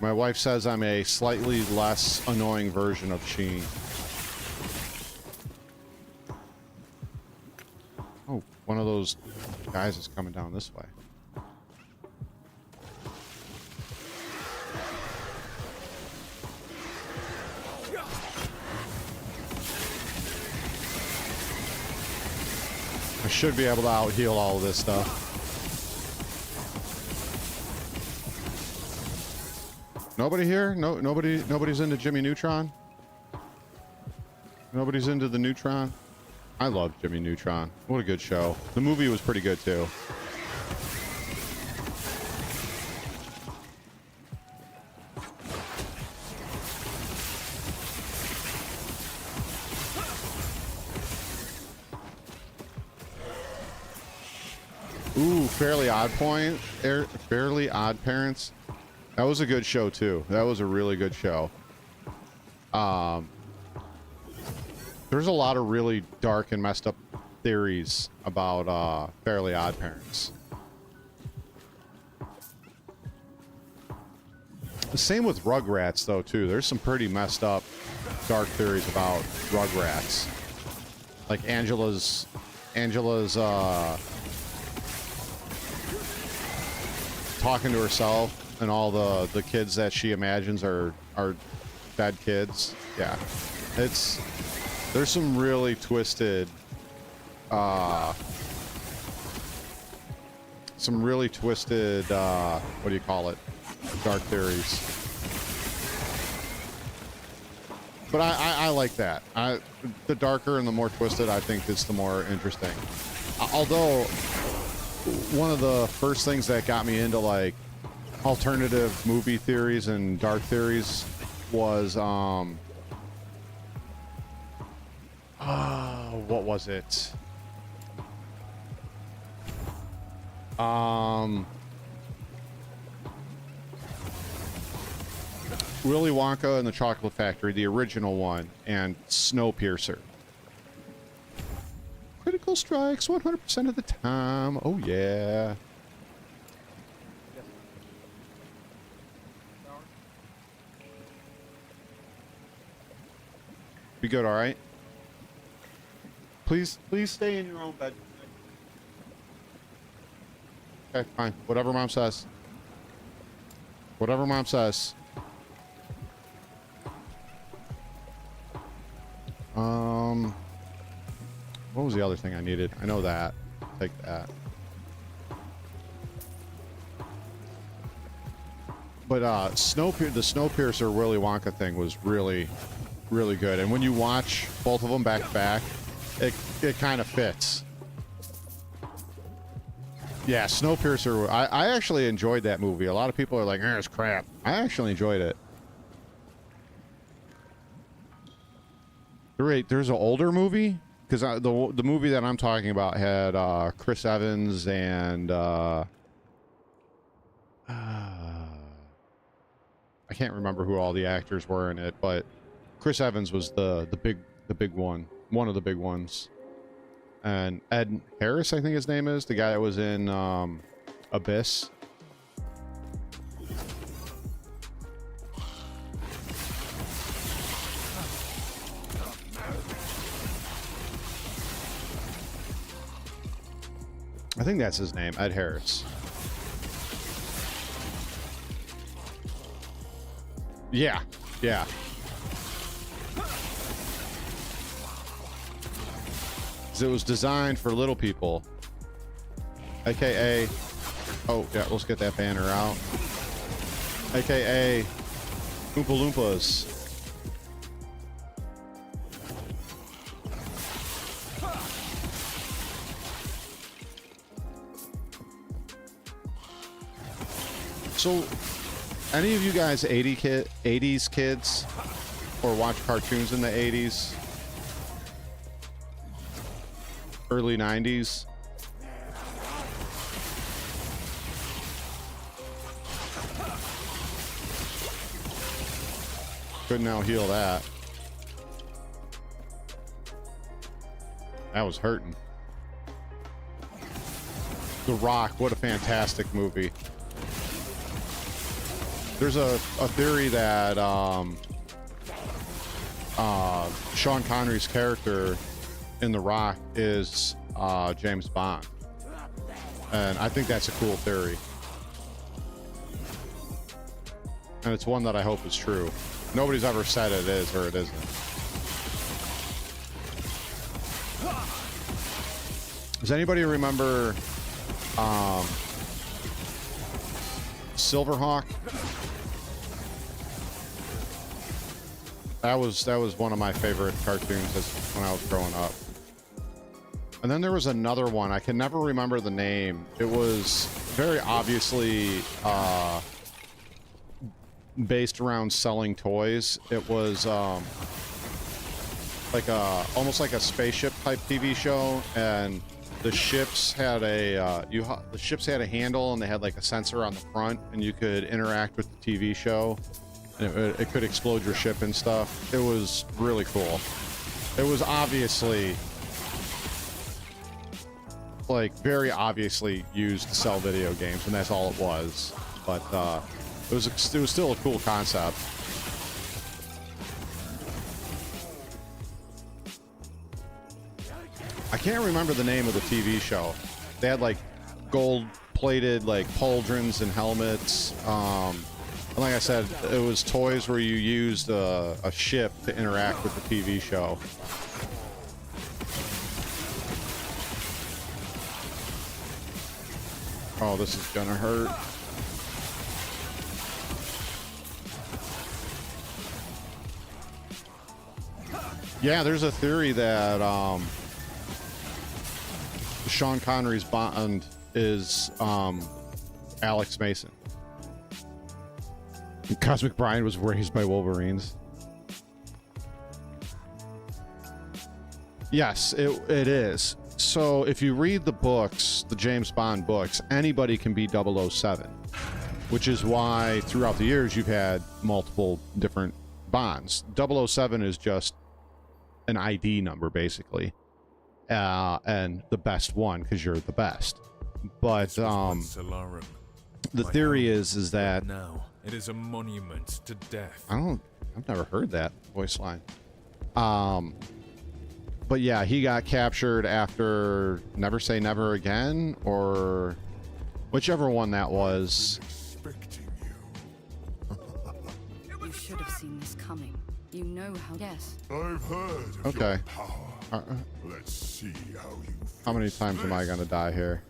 Speaker 1: My wife says I'm a slightly less annoying version of Sheen. Oh, one of those guys is coming down this way. I should be able to out-heal all of this stuff. Nobody here? No, nobody's into Jimmy Neutron? Nobody's into the Neutron? I love Jimmy Neutron. What a good show. The movie was pretty good too. Ooh, Fairly Odd Parents. That was a good show too. That was a really good show. There's a lot of really dark and messed up theories about Fairly Odd Parents. The same with Rugrats though too. There's some pretty messed up dark theories about Rugrats. Like Angela's talking to herself and all the kids that she imagines are bad kids. Yeah. There's some really twisted what do you call it? Dark theories. But I like that. The darker and the more twisted I think is the more interesting. Although one of the first things that got me into like alternative movie theories and dark theories was what was it? Willy Wonka and the Chocolate Factory, the original one, and Snowpiercer. Critical strikes 100% of the time. Oh yeah. Be good, all right? Please stay in your own bed. Okay, fine. Whatever mom says. Whatever mom says. What was the other thing I needed? I know that. Take that. But the Snowpiercer Willy Wonka thing was really, really good. And when you watch both of them back to back, it kind of fits. Yeah, Snowpiercer. I actually enjoyed that movie. A lot of people are like, it's crap. I actually enjoyed it. There's an older movie? Because the movie that I'm talking about had Chris Evans and I can't remember who all the actors were in it, but Chris Evans was the big one of the big ones, and Ed Harris, I think his name is, the guy that was in Abyss. I think that's his name, Ed Harris. Yeah, yeah. It was designed for little people, aka, oh yeah, let's get that banner out, aka Oompa Loompas. So Any of you guys 80s kids or watch cartoons in the 80s? Early 90s? Couldn't now heal that. That was hurting. The Rock, what a fantastic movie. There's a theory that Sean Connery's character in The Rock is James Bond. And I think that's a cool theory. And it's one that I hope is true. Nobody's ever said it is or it isn't. Does anybody remember Silverhawk? That was one of my favorite cartoons when I was growing up. And then there was another one. I can never remember the name. It was very obviously based around selling toys. It was like almost like a spaceship type TV show, and the ships had a the ships had a handle, and they had like a sensor on the front, and you could interact with the TV show, and it could explode your ship and stuff. It was really cool. It was obviously like very obviously used to sell video games, and that's all it was. But it was still a cool concept. I can't remember the name of the TV show. They had like gold-plated like pauldrons and helmets. And like I said, it was toys where you used a ship to interact with the TV show. Oh, this is gonna hurt. Yeah, there's a theory that Sean Connery's Bond is Alex Mason. And Cosmic Brian was raised by Wolverines. Yes, it is. So if you read the books, the James Bond books, anybody can be 007, which is why throughout the years you've had multiple different Bonds. 007 is just an ID number, basically. And the best one, because you're the best. But the theory is that
Speaker 4: now it is a monument to death.
Speaker 1: I've never heard that voice line. But yeah, he got captured after Never Say Never Again, or whichever one that was.
Speaker 3: You should have seen this coming. You know how. Yes.
Speaker 5: I've heard of
Speaker 1: Okay.
Speaker 5: your power. Let's see
Speaker 1: How many times am I gonna die here?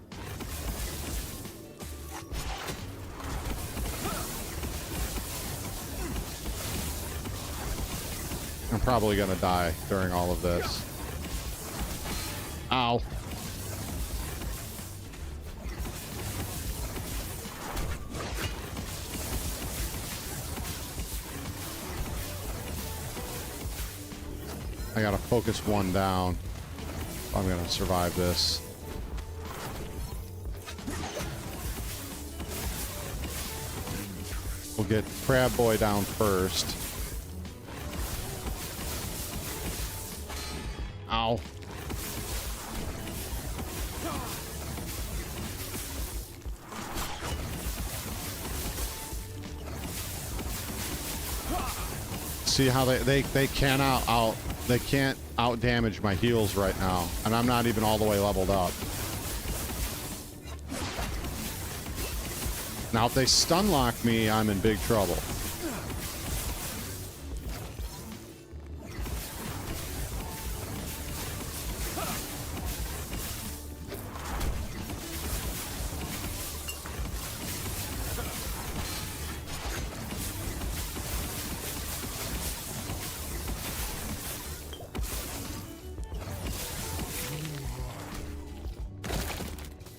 Speaker 1: I'm probably gonna die during all of this. Ow. I gotta focus one down. I'm gonna survive this. We'll get Crab Boy down first. Ow. See how they can't out damage my heals right now, and I'm not even all the way leveled up. Now if they stun lock me, I'm in big trouble.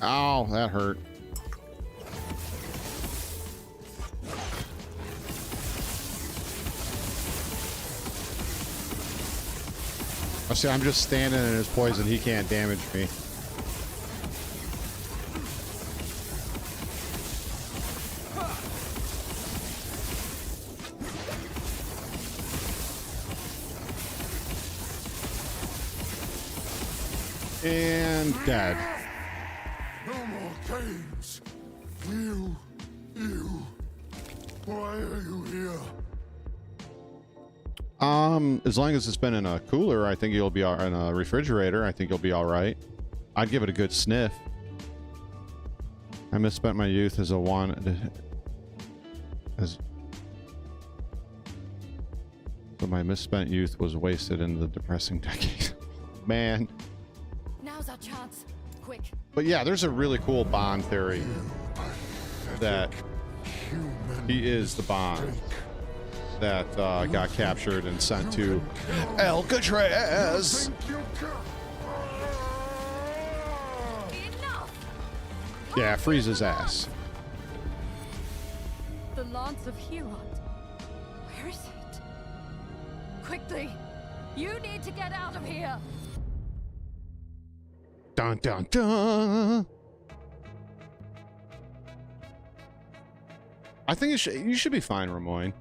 Speaker 1: Ow, that hurt. Oh, see, I'm just standing in his poison. He can't damage me. And dead.
Speaker 5: No more games. You. Why are you here?
Speaker 1: As long as it's been in a cooler, I think you'll be in a refrigerator. I think you'll be all right. I'd give it a good sniff. I misspent my youth as a so my misspent youth was wasted in the depressing decade. Man.
Speaker 3: Now's our chance. Quick.
Speaker 1: But yeah, there's a really cool Bond theory that he is the Bond that got captured and sent to Alcatraz.
Speaker 3: Enough!
Speaker 1: Yeah, freeze his ass.
Speaker 3: The Lance of Huron. Where is it? Quickly! You need to get out of here!
Speaker 1: Dun dun dun. I think you should be fine, Ramoyne.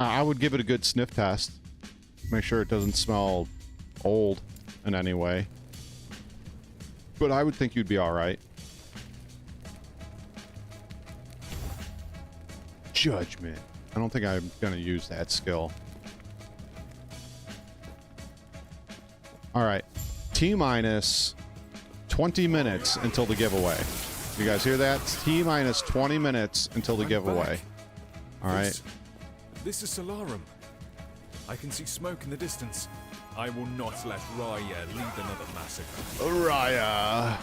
Speaker 1: I would give it a good sniff test. Make sure it doesn't smell old in any way. But I would think you'd be all right. Judgment. I don't think I'm going to use that skill. All right. T-minus 20 minutes until the giveaway. You guys hear that? T-minus 20 minutes until the giveaway. All right.
Speaker 4: This is Solarum. I can see smoke in the distance. I will not let Raya lead another massacre.
Speaker 1: Raya.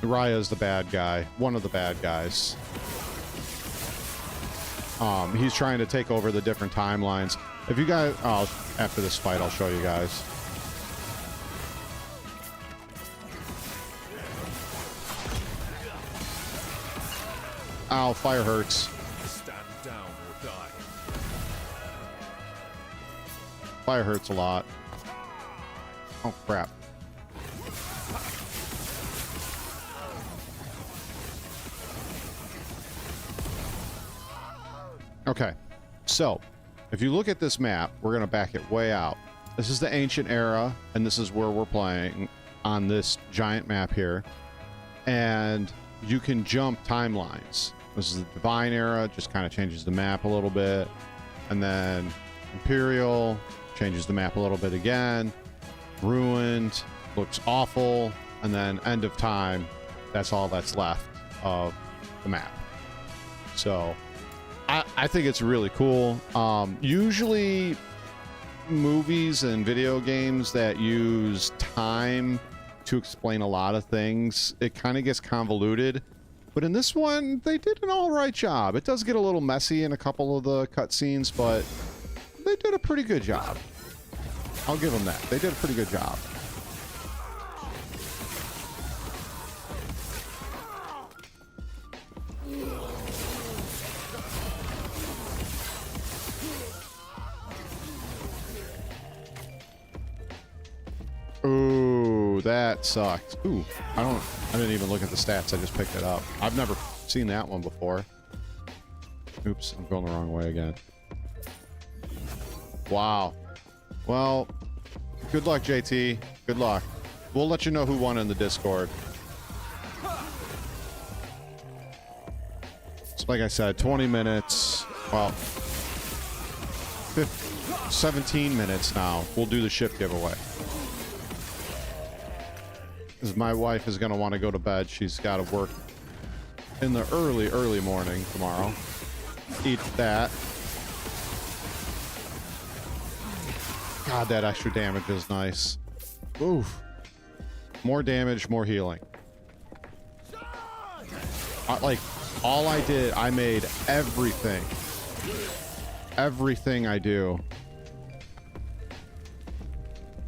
Speaker 1: Raya's the bad guy. One of the bad guys. He's trying to take over the different timelines. If you guys... Oh, after this fight, I'll show you guys. Ow, fire hurts.
Speaker 4: Stand down or die.
Speaker 1: Fire hurts a lot. Oh, crap. Okay, so if you look at this map, we're going to back it way out. This is the ancient era, and this is where we're playing on this giant map here. And you can jump timelines. This is the Divine era, just kind of changes the map a little bit. And then Imperial changes the map a little bit again. Ruined, looks awful. And then End of Time, that's all that's left of the map. So I think it's really cool. Usually movies and video games that use time to explain a lot of things, it kind of gets convoluted. But in this one, they did an all right job. It does get a little messy in a couple of the cutscenes, but they did a pretty good job. I'll give them that. They did a pretty good job. Ooh, that sucked. Ooh, I didn't even look at the stats. I just picked it up. I've never seen that one before. Oops, I'm going the wrong way again. Wow. Well, good luck, JT. Good luck. We'll let you know who won in the Discord. So like I said, 20 minutes. Well, 17 minutes now. We'll do the ship giveaway. Because my wife is going to want to go to bed. She's got to work in the early morning tomorrow. Eat that. God, that extra damage is nice. Oof. More damage, more healing. Like, all I did, I made everything. Everything I do.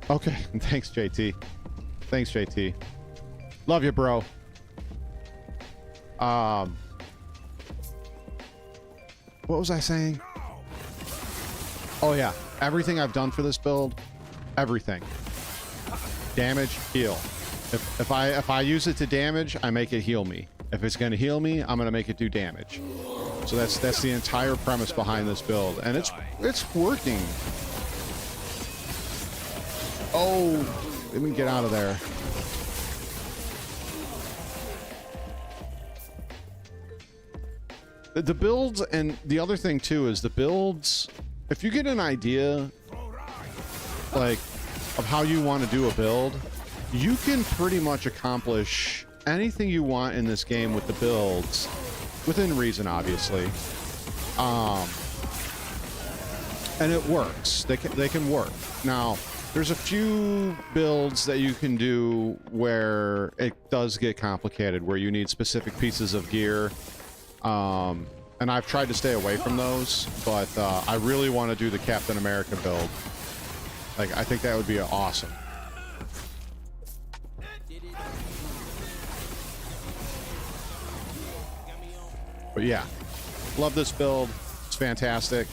Speaker 1: Okay, thanks, JT. Thanks, JT. Love you, bro. What was I saying? Oh yeah, everything I've done for this build, everything. Damage, heal. If I use it to damage, I make it heal me. If it's going to heal me, I'm going to make it do damage. So that's the entire premise behind this build, and it's working. Oh, let me get out of there. The builds, and the other thing too is the builds, if you get an idea like of how you want to do a build, you can pretty much accomplish anything you want in this game with the builds, within reason, obviously. And it works. They can work. Now, there's a few builds that you can do where it does get complicated, where you need specific pieces of gear. And I've tried to stay away from those, but I really want to do the Captain America build. Like, I think that would be awesome. But yeah, love this build. It's fantastic.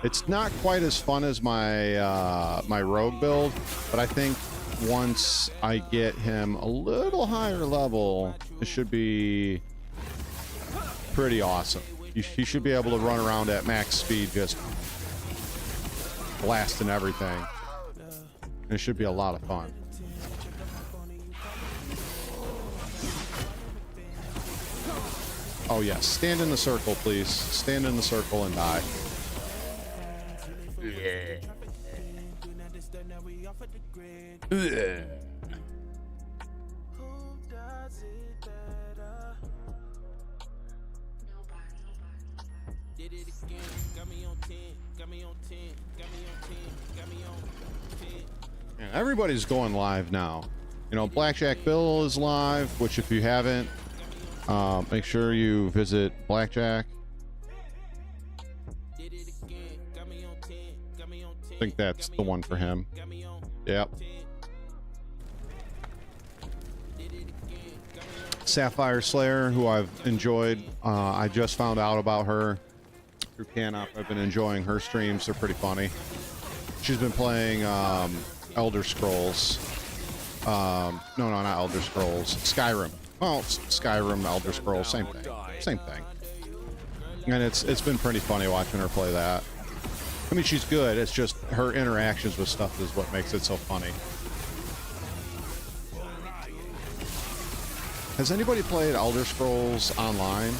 Speaker 1: It's not quite as fun as my my rogue build, but I think once I get him a little higher level, it should be pretty awesome. You should be able to run around at max speed, just blasting everything. And it should be a lot of fun. Oh yes, stand in the circle, please. Stand in the circle and die. Yeah. And everybody's going live now. You know, Blackjack Bill is live, which if you haven't, make sure you visit Blackjack. I think that's the one for him. Yep. Sapphire Slayer, who I've enjoyed. I just found out about her through Canop. I've been enjoying her streams. They're pretty funny. She's been playing Elder Scrolls. No, not Elder Scrolls. Skyrim. Well, Skyrim, Elder Scrolls, same thing. Same thing. And it's been pretty funny watching her play that. I mean, she's good. It's just her interactions with stuff is what makes it so funny. Has anybody played Elder Scrolls Online?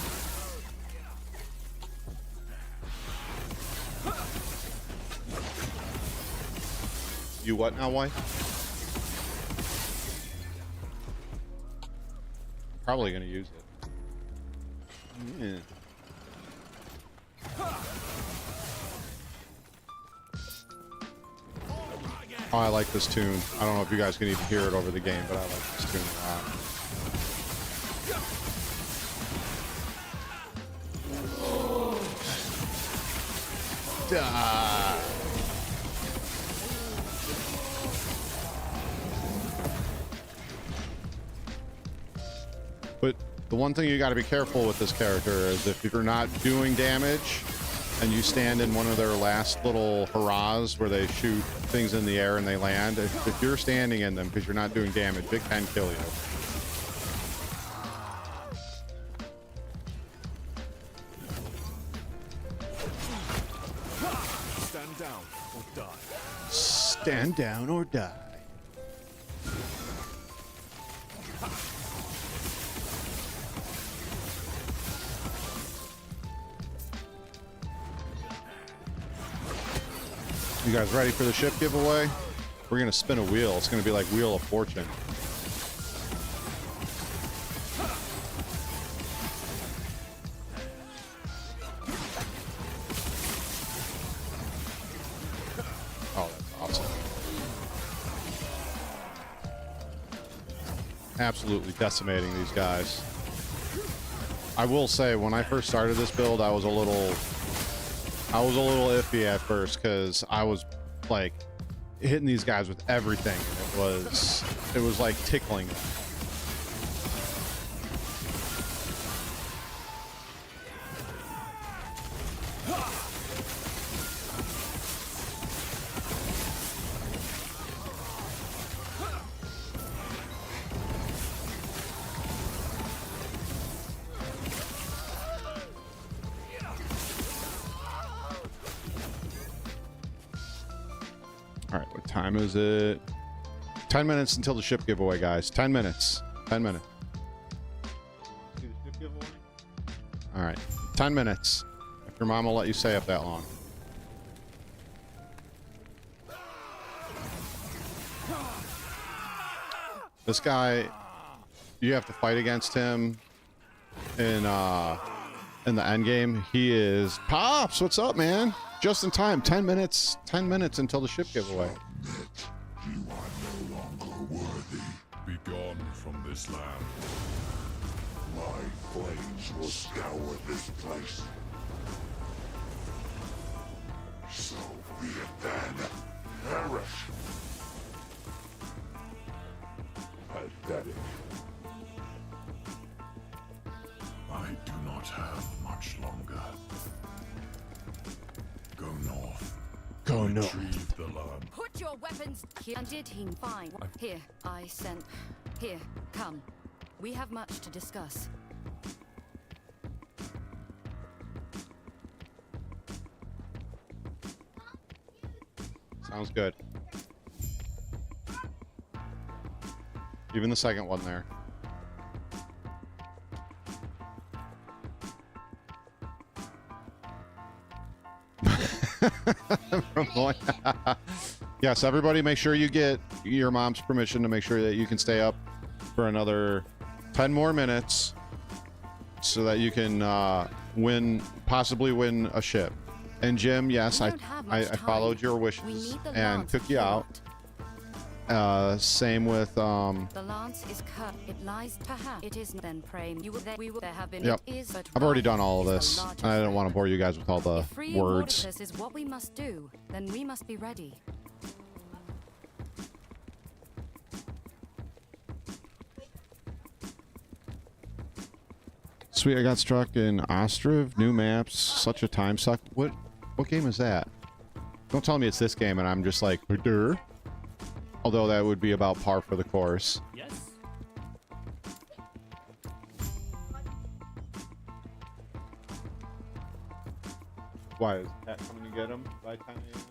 Speaker 1: You what now, wife? Probably gonna use it. Yeah. Oh, I like this tune. I don't know if you guys can even hear it over the game, but I like this tune a lot. Die. But the one thing you got to be careful with this character is if you're not doing damage and you stand in one of their last little hurrahs where they shoot things in the air and they land, if you're standing in them because you're not doing damage, it can kill you.
Speaker 4: Stand down or die.
Speaker 1: Stand down or die. You guys ready for the ship giveaway? We're gonna spin a wheel. It's gonna be like Wheel of Fortune. Oh, that's awesome. Absolutely decimating these guys. I will say, when I first started this build, I was a little iffy at first because I was like hitting these guys with everything. It was like tickling them. time is it? 10 minutes until the ship giveaway, guys. 10 minutes. 10 minutes. See the ship giveaway? All right. 10 minutes. If your mom will let you stay up that long. This guy, you have to fight against him in the end game. He is Pops. What's up, man? Just in time. 10 minutes. 10 minutes until the ship giveaway.
Speaker 5: You are no longer worthy.
Speaker 4: Be gone from this land.
Speaker 5: My flames will scour this place. So be it then. Perish. Pathetic. I do not have much longer. Go north.
Speaker 1: Go north.
Speaker 5: Retrieve the land.
Speaker 3: Put your weapons here. And did he find? Here, I sent. Here, come. We have much to discuss.
Speaker 1: Sounds good. Even the second one there. Yes, everybody make sure you get your mom's permission to make sure that you can stay up for another 10 more minutes so that you can possibly win a ship. And Jim, yes, I followed your wishes and took you out. Same with
Speaker 3: The lance is cut. It lies perhaps. It is then pray. You will there. We will there have been.
Speaker 1: Yep.
Speaker 3: It is, but
Speaker 1: I've already done all of
Speaker 3: is the
Speaker 1: this.
Speaker 3: largest
Speaker 1: I don't want to
Speaker 3: weapon.
Speaker 1: bore you guys with all the
Speaker 3: If free
Speaker 1: words.
Speaker 3: Mortis is what we must do, then we must be ready.
Speaker 1: Sweet, I got struck in Ostriv, new maps, such a time suck. What game is that? Don't tell me it's this game and I'm just like, "Durr." Although that would be about par for the course.
Speaker 2: Yes.
Speaker 1: Why is Pat coming to get him by 10 a.m.?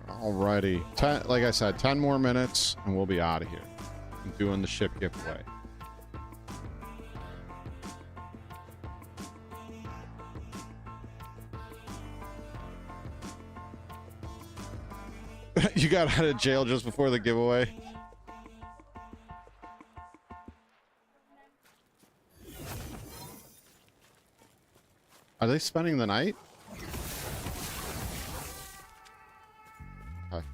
Speaker 1: Alrighty, like I said, 10 more minutes and we'll be out of here. I'm doing the ship giveaway. You got out of jail just before the giveaway. Are they spending the night? Okay.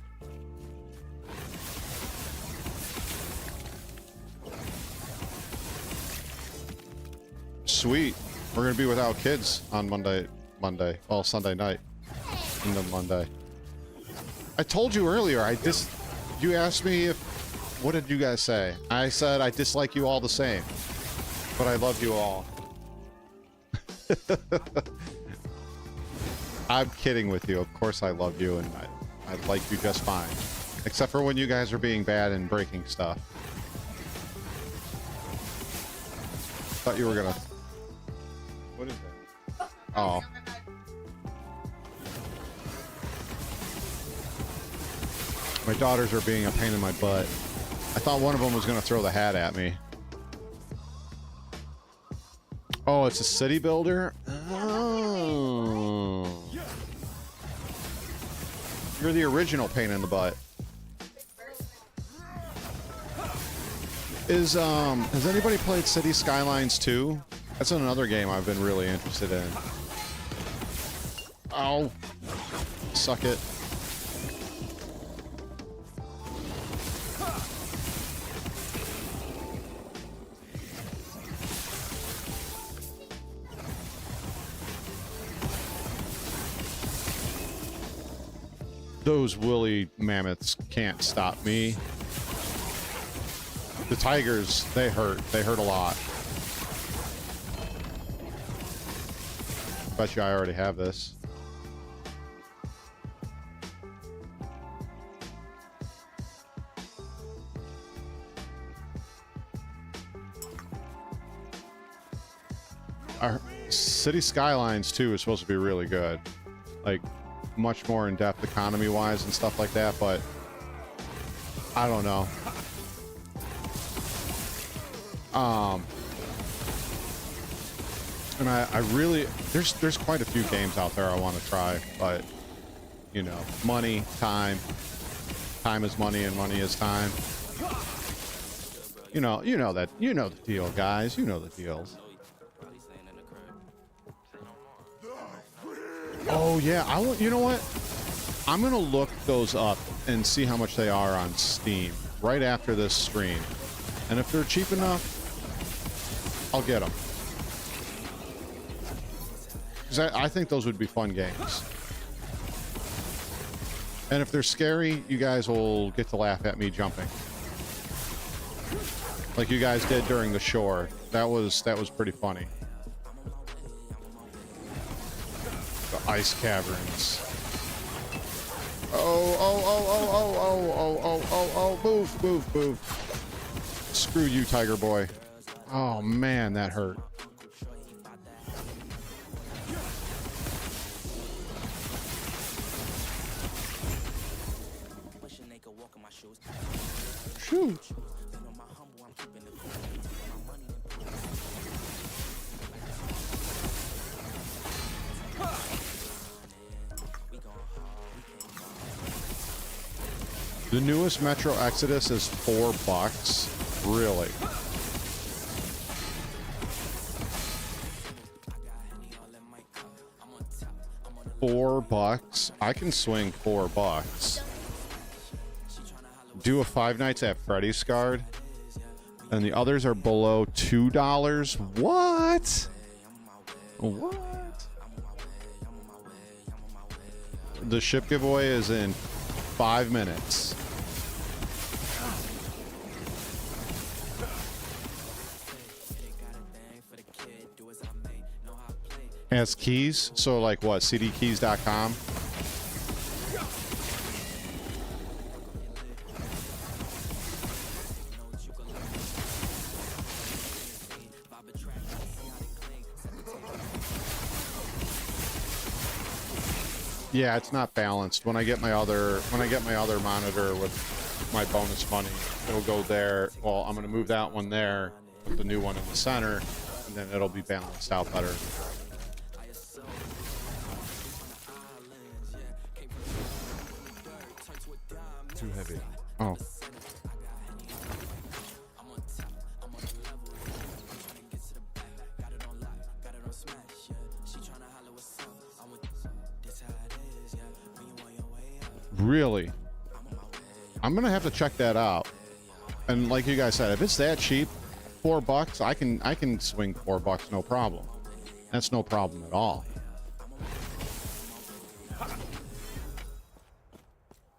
Speaker 1: Sweet. We're gonna be without kids on Monday. Well, Sunday night. And then Monday. I told you earlier, you asked me what did you guys say? I said I dislike you all the same, but I love you all. I'm kidding with you. Of course I love you and I like you just fine. Except for when you guys are being bad and breaking stuff. Thought you were gonna... What is that? Oh. My daughters are being a pain in my butt. I thought one of them was going to throw the hat at me. Oh, it's a city builder? Oh. You're the original pain in the butt. Has anybody played City Skylines 2? That's another game I've been really interested in. Ow. Suck it. Those woolly mammoths can't stop me. The tigers, they hurt. They hurt a lot. Bet you I already have this. our City Skylines 2 is supposed to be really good. Like, much more in-depth economy-wise and stuff like that, but I don't know. And I really, there's quite a few games out there I want to try, but, you know, money, time is money, and money is time. You know the deal, guys. You know the deals. Oh yeah, you know what? I'm gonna look those up and see how much they are on Steam right after this stream, and if they're cheap enough, I'll get them. Because I think those would be fun games. And if they're scary, you guys will get to laugh at me jumping, like you guys did during the shore. That was pretty funny. The ice caverns. Oh, move. Screw you, Tiger Boy. Oh man, that hurt. Shoot. The newest Metro Exodus is $4. Really? $4? I can swing $4. Do a Five Nights at Freddy's card, and the others are below $2. What? What? The ship giveaway is in 5 minutes. Has keys, so like what? cdkeys.com. Yeah, it's not balanced. When I get my other monitor with my bonus money, it'll go there. Well, I'm gonna move that one there, put the new one in the center, and then it'll be balanced out better.
Speaker 4: Too heavy.
Speaker 1: Oh. Really? I'm gonna have to check that out. And like you guys said, if it's that cheap, $4, I can swing $4, no problem. That's no problem at all.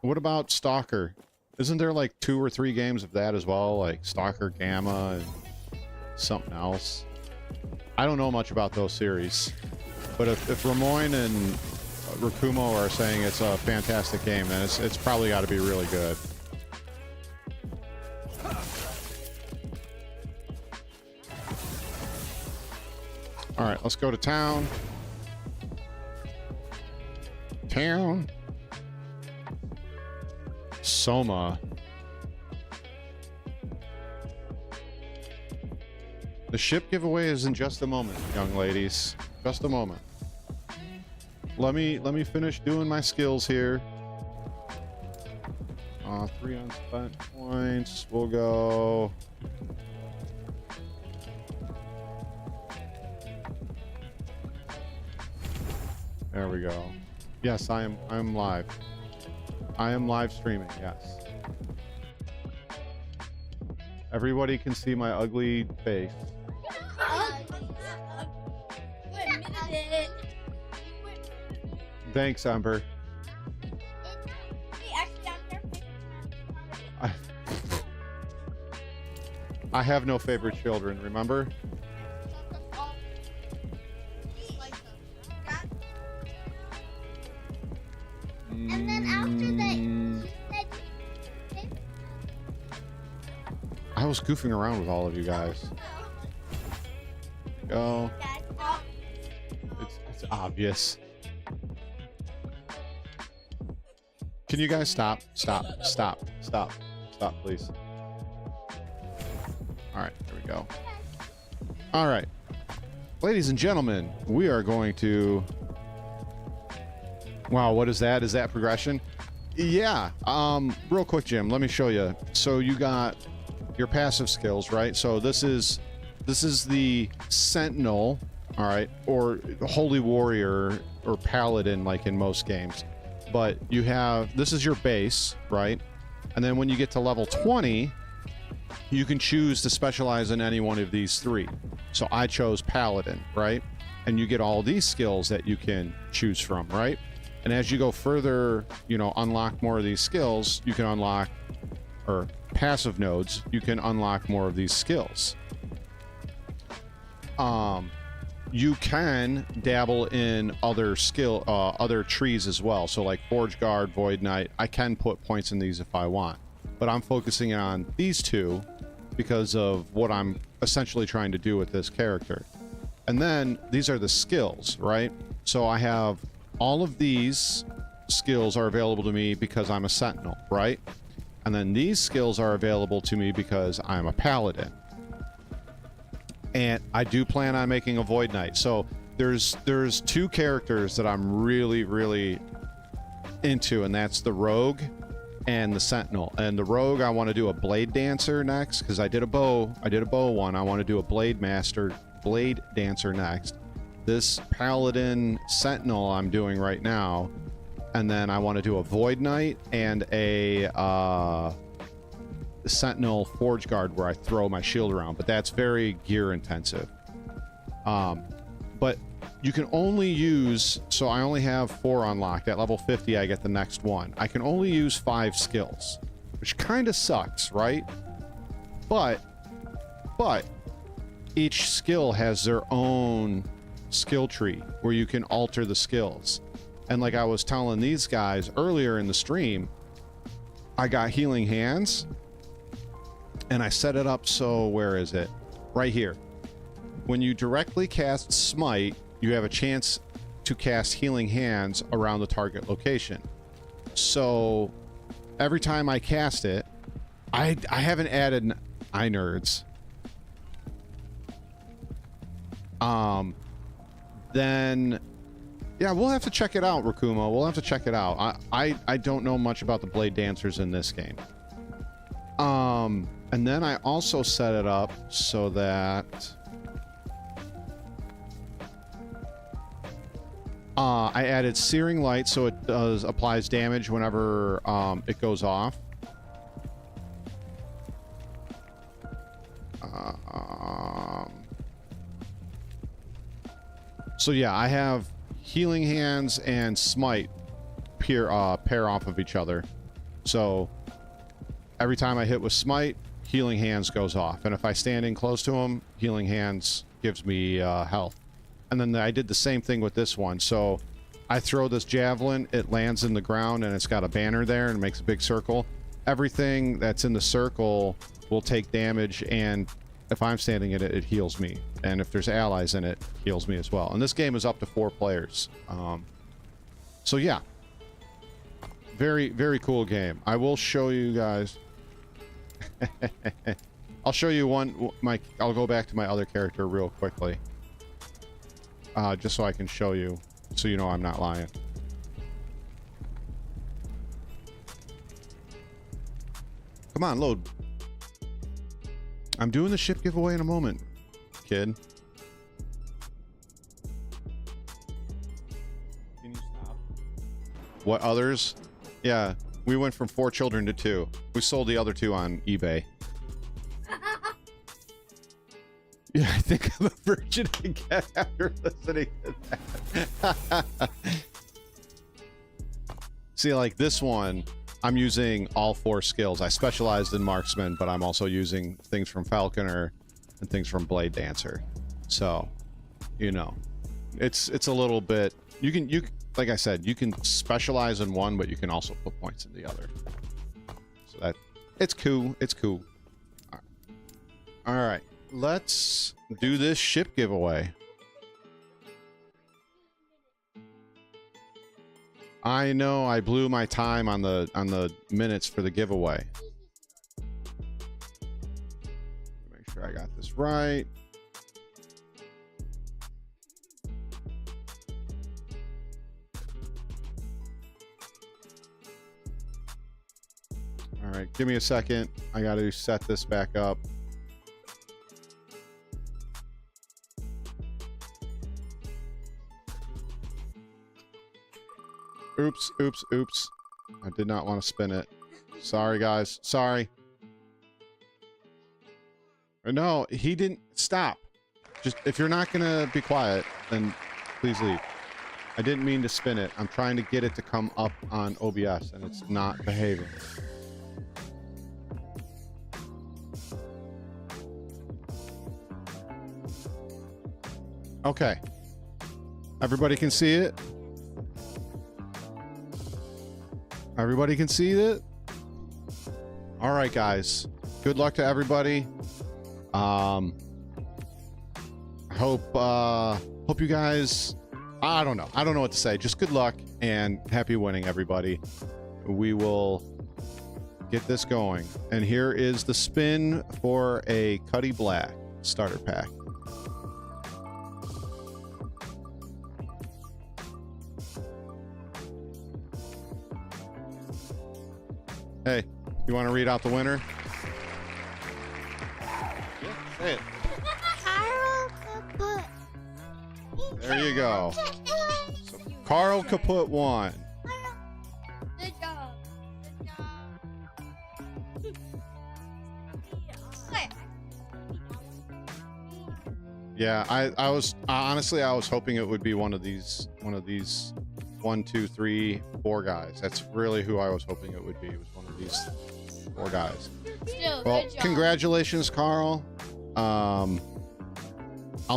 Speaker 1: What about Stalker? Isn't there like 2 or 3 games of that as well, like Stalker Gamma and something else? I don't know much about those series, but if Ramoyne and Rakumo are saying it's a fantastic game, then it's probably got to be really good. All right, let's go to town. Soma. The ship giveaway is in just a moment, young ladies. Just a moment. Let me finish doing my skills here. 3 unspent points. We'll go. There we go. Yes, I'm live. I am live streaming, yes. Everybody can see my ugly face. Thanks, Amber. I have no favorite children, remember?
Speaker 6: And then after that, you said
Speaker 1: I was goofing around with all of you guys. Go. It's obvious. Can you guys stop? Stop, stop, stop, stop, please. All right, there we go. All right. Ladies and gentlemen, we are going to... Wow, what is that? Is that progression? Yeah. Real quick, Jim, let me show you. So you got your passive skills, right? So this is the Sentinel, all right, or Holy Warrior or Paladin, like in most games. But you have, this is your base, right? And then when you get to level 20, you can choose to specialize in any one of these three. So I chose Paladin, right? And you get all these skills that you can choose from, right? And as you go further, you know, unlock more of these skills, you can unlock, or passive nodes, you can unlock more of these skills. You can dabble in other other trees as well. So like Forge Guard, Void Knight, I can put points in these if I want. But I'm focusing on these two because of what I'm essentially trying to do with this character. And then these are the skills, right? So I have all of these skills are available to me because I'm a Sentinel, right? And then these skills are available to me because I'm a Paladin. And I do plan on making a Void Knight. So there's two characters that I'm really into, and that's the Rogue and the Sentinel. And the Rogue, I want to do a Blade Dancer next, because I did a bow one. I want to do a Blade Dancer next. This Paladin Sentinel I'm doing right now. And then I want to do a Void Knight and a Sentinel Forge Guard where I throw my shield around, but that's very gear intensive. But you can only use, so I only have 4 unlocked. At level 50 I get the next one. I can only use 5 skills, which kind of sucks, right? But each skill has their own skill tree where you can alter the skills. And like I was telling these guys earlier in the stream, I got Healing Hands. And I set it up so, where is it? Right here. When you directly cast Smite, you have a chance to cast Healing Hands around the target location. So, every time I cast it, I haven't added nerds. Then, yeah, we'll have to check it out, Rakumo. We'll have to check it out. I don't know much about the Blade Dancers in this game. And then I also set it up so that I added Searing Light so it applies damage whenever it goes off. So yeah, I have Healing Hands and Smite pair off of each other. So every time I hit with Smite, Healing Hands goes off. And if I stand in close to him, Healing Hands gives me health. And then I did the same thing with this one. So I throw this javelin, it lands in the ground, and it's got a banner there and makes a big circle. Everything that's in the circle will take damage, and if I'm standing in it, it heals me. And if there's allies in it, it heals me as well. And this game is up to 4 players. So yeah. Very cool game. I will show you guys... I'll show you I'll go back to my other character real quickly. Just so I can show you, so you know I'm not lying. Come on, load. I'm doing the ship giveaway in a moment, kid. Can you stop? What others? Yeah, we went from 4 children to 2. We sold the other 2 on eBay. Yeah, I think I'm a virgin again after listening to that. See, like this one, I'm using all 4 skills. I specialized in marksman, but I'm also using things from Falconer and things from Blade Dancer. So, you know, it's a little bit. You can like I said, you can specialize in one, but you can also put points in the other. So that it's cool. It's cool. All right. Let's do this ship giveaway. I know I blew my time on the minutes for the giveaway. Make sure I got this right. All right, give me a second. I got to set this back up. Oops, oops, oops. I did not want to spin it. Sorry, guys. Sorry. No, he didn't. Stop. Just, if you're not going to be quiet, then please leave. I didn't mean to spin it. I'm trying to get it to come up on OBS, and it's not behaving. Okay. Everybody can see it? Everybody can see it? All right, guys. Good luck to everybody. Hope you guys, I don't know what to say. Just good luck and happy winning, everybody. We will get this going. And here is the spin for a Cuddy Black starter pack. Hey, you want to read out the winner? Yeah, say it.
Speaker 6: Carl Kaput.
Speaker 1: There you go. So Carl Kaput won.
Speaker 6: Good job. Good job.
Speaker 1: Yeah, I was honestly I was hoping it would be one of these 1, 2, 3, 4 guys. That's really who I was hoping it would be. It was one of these 4 guys.
Speaker 6: Still,
Speaker 1: Well,
Speaker 6: good job.
Speaker 1: congratulations, Carl. I'll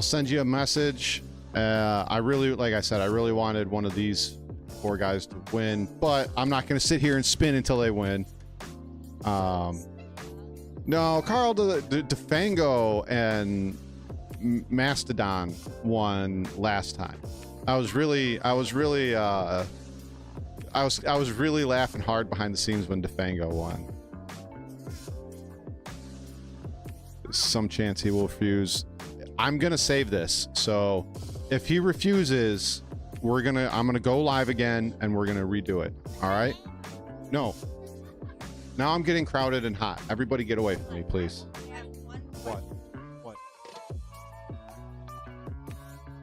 Speaker 1: send you a message. Like I said, I really wanted one of these 4 guys to win, but I'm not going to sit here and spin until they win. No, Carl DeFango and Mastodon won last time. I was really laughing hard behind the scenes when DeFango won. There's some chance he will refuse. I'm gonna save this, so if he refuses, I'm gonna go live again and we're gonna redo it. All right? No. Now I'm getting crowded and hot. Everybody get away from me, please. What? What?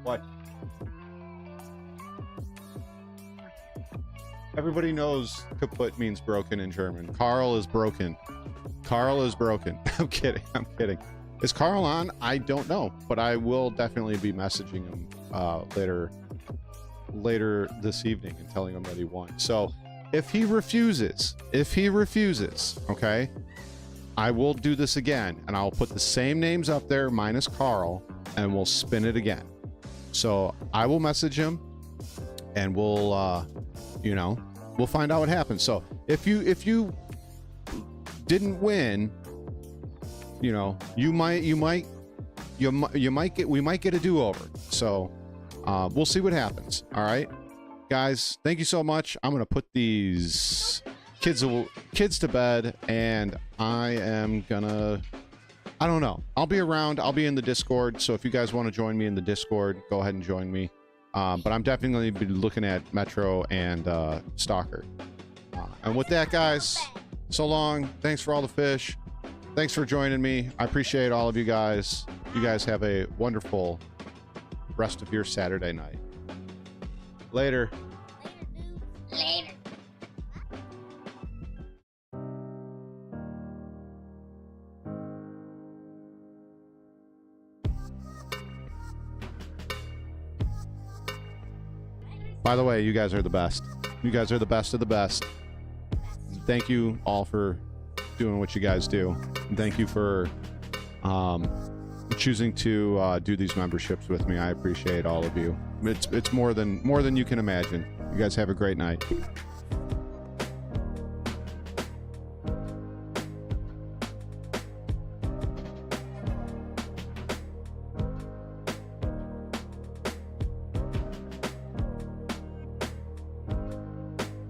Speaker 1: What? Everybody knows kaput means broken in German. Carl is broken. Carl is broken. I'm kidding. I'm kidding. Is Carl on? I don't know, but I will definitely be messaging him later this evening and telling him that he won. So if he refuses, okay, I will do this again and I'll put the same names up there minus Carl and we'll spin it again. So I will message him and we'll we'll find out what happens. So if you didn't win, we might get a do-over. So we'll see what happens. All right, guys, thank you so much. I'm gonna put these kids to bed, and I don't know, I'll be around. I'll be in the Discord, so if you guys want to join me in the Discord, go ahead and join me. But I'm definitely be looking at Metro and Stalker. And with that, guys, so long. Thanks for all the fish. Thanks for joining me. I appreciate all of you guys. You guys have a wonderful rest of your Saturday night. Later.
Speaker 6: Later.
Speaker 1: By the way, you guys are the best. You guys are the best of the best. Thank you all for doing what you guys do. And thank you for choosing to do these memberships with me. I appreciate all of you. It's more than you can imagine. You guys have a great night.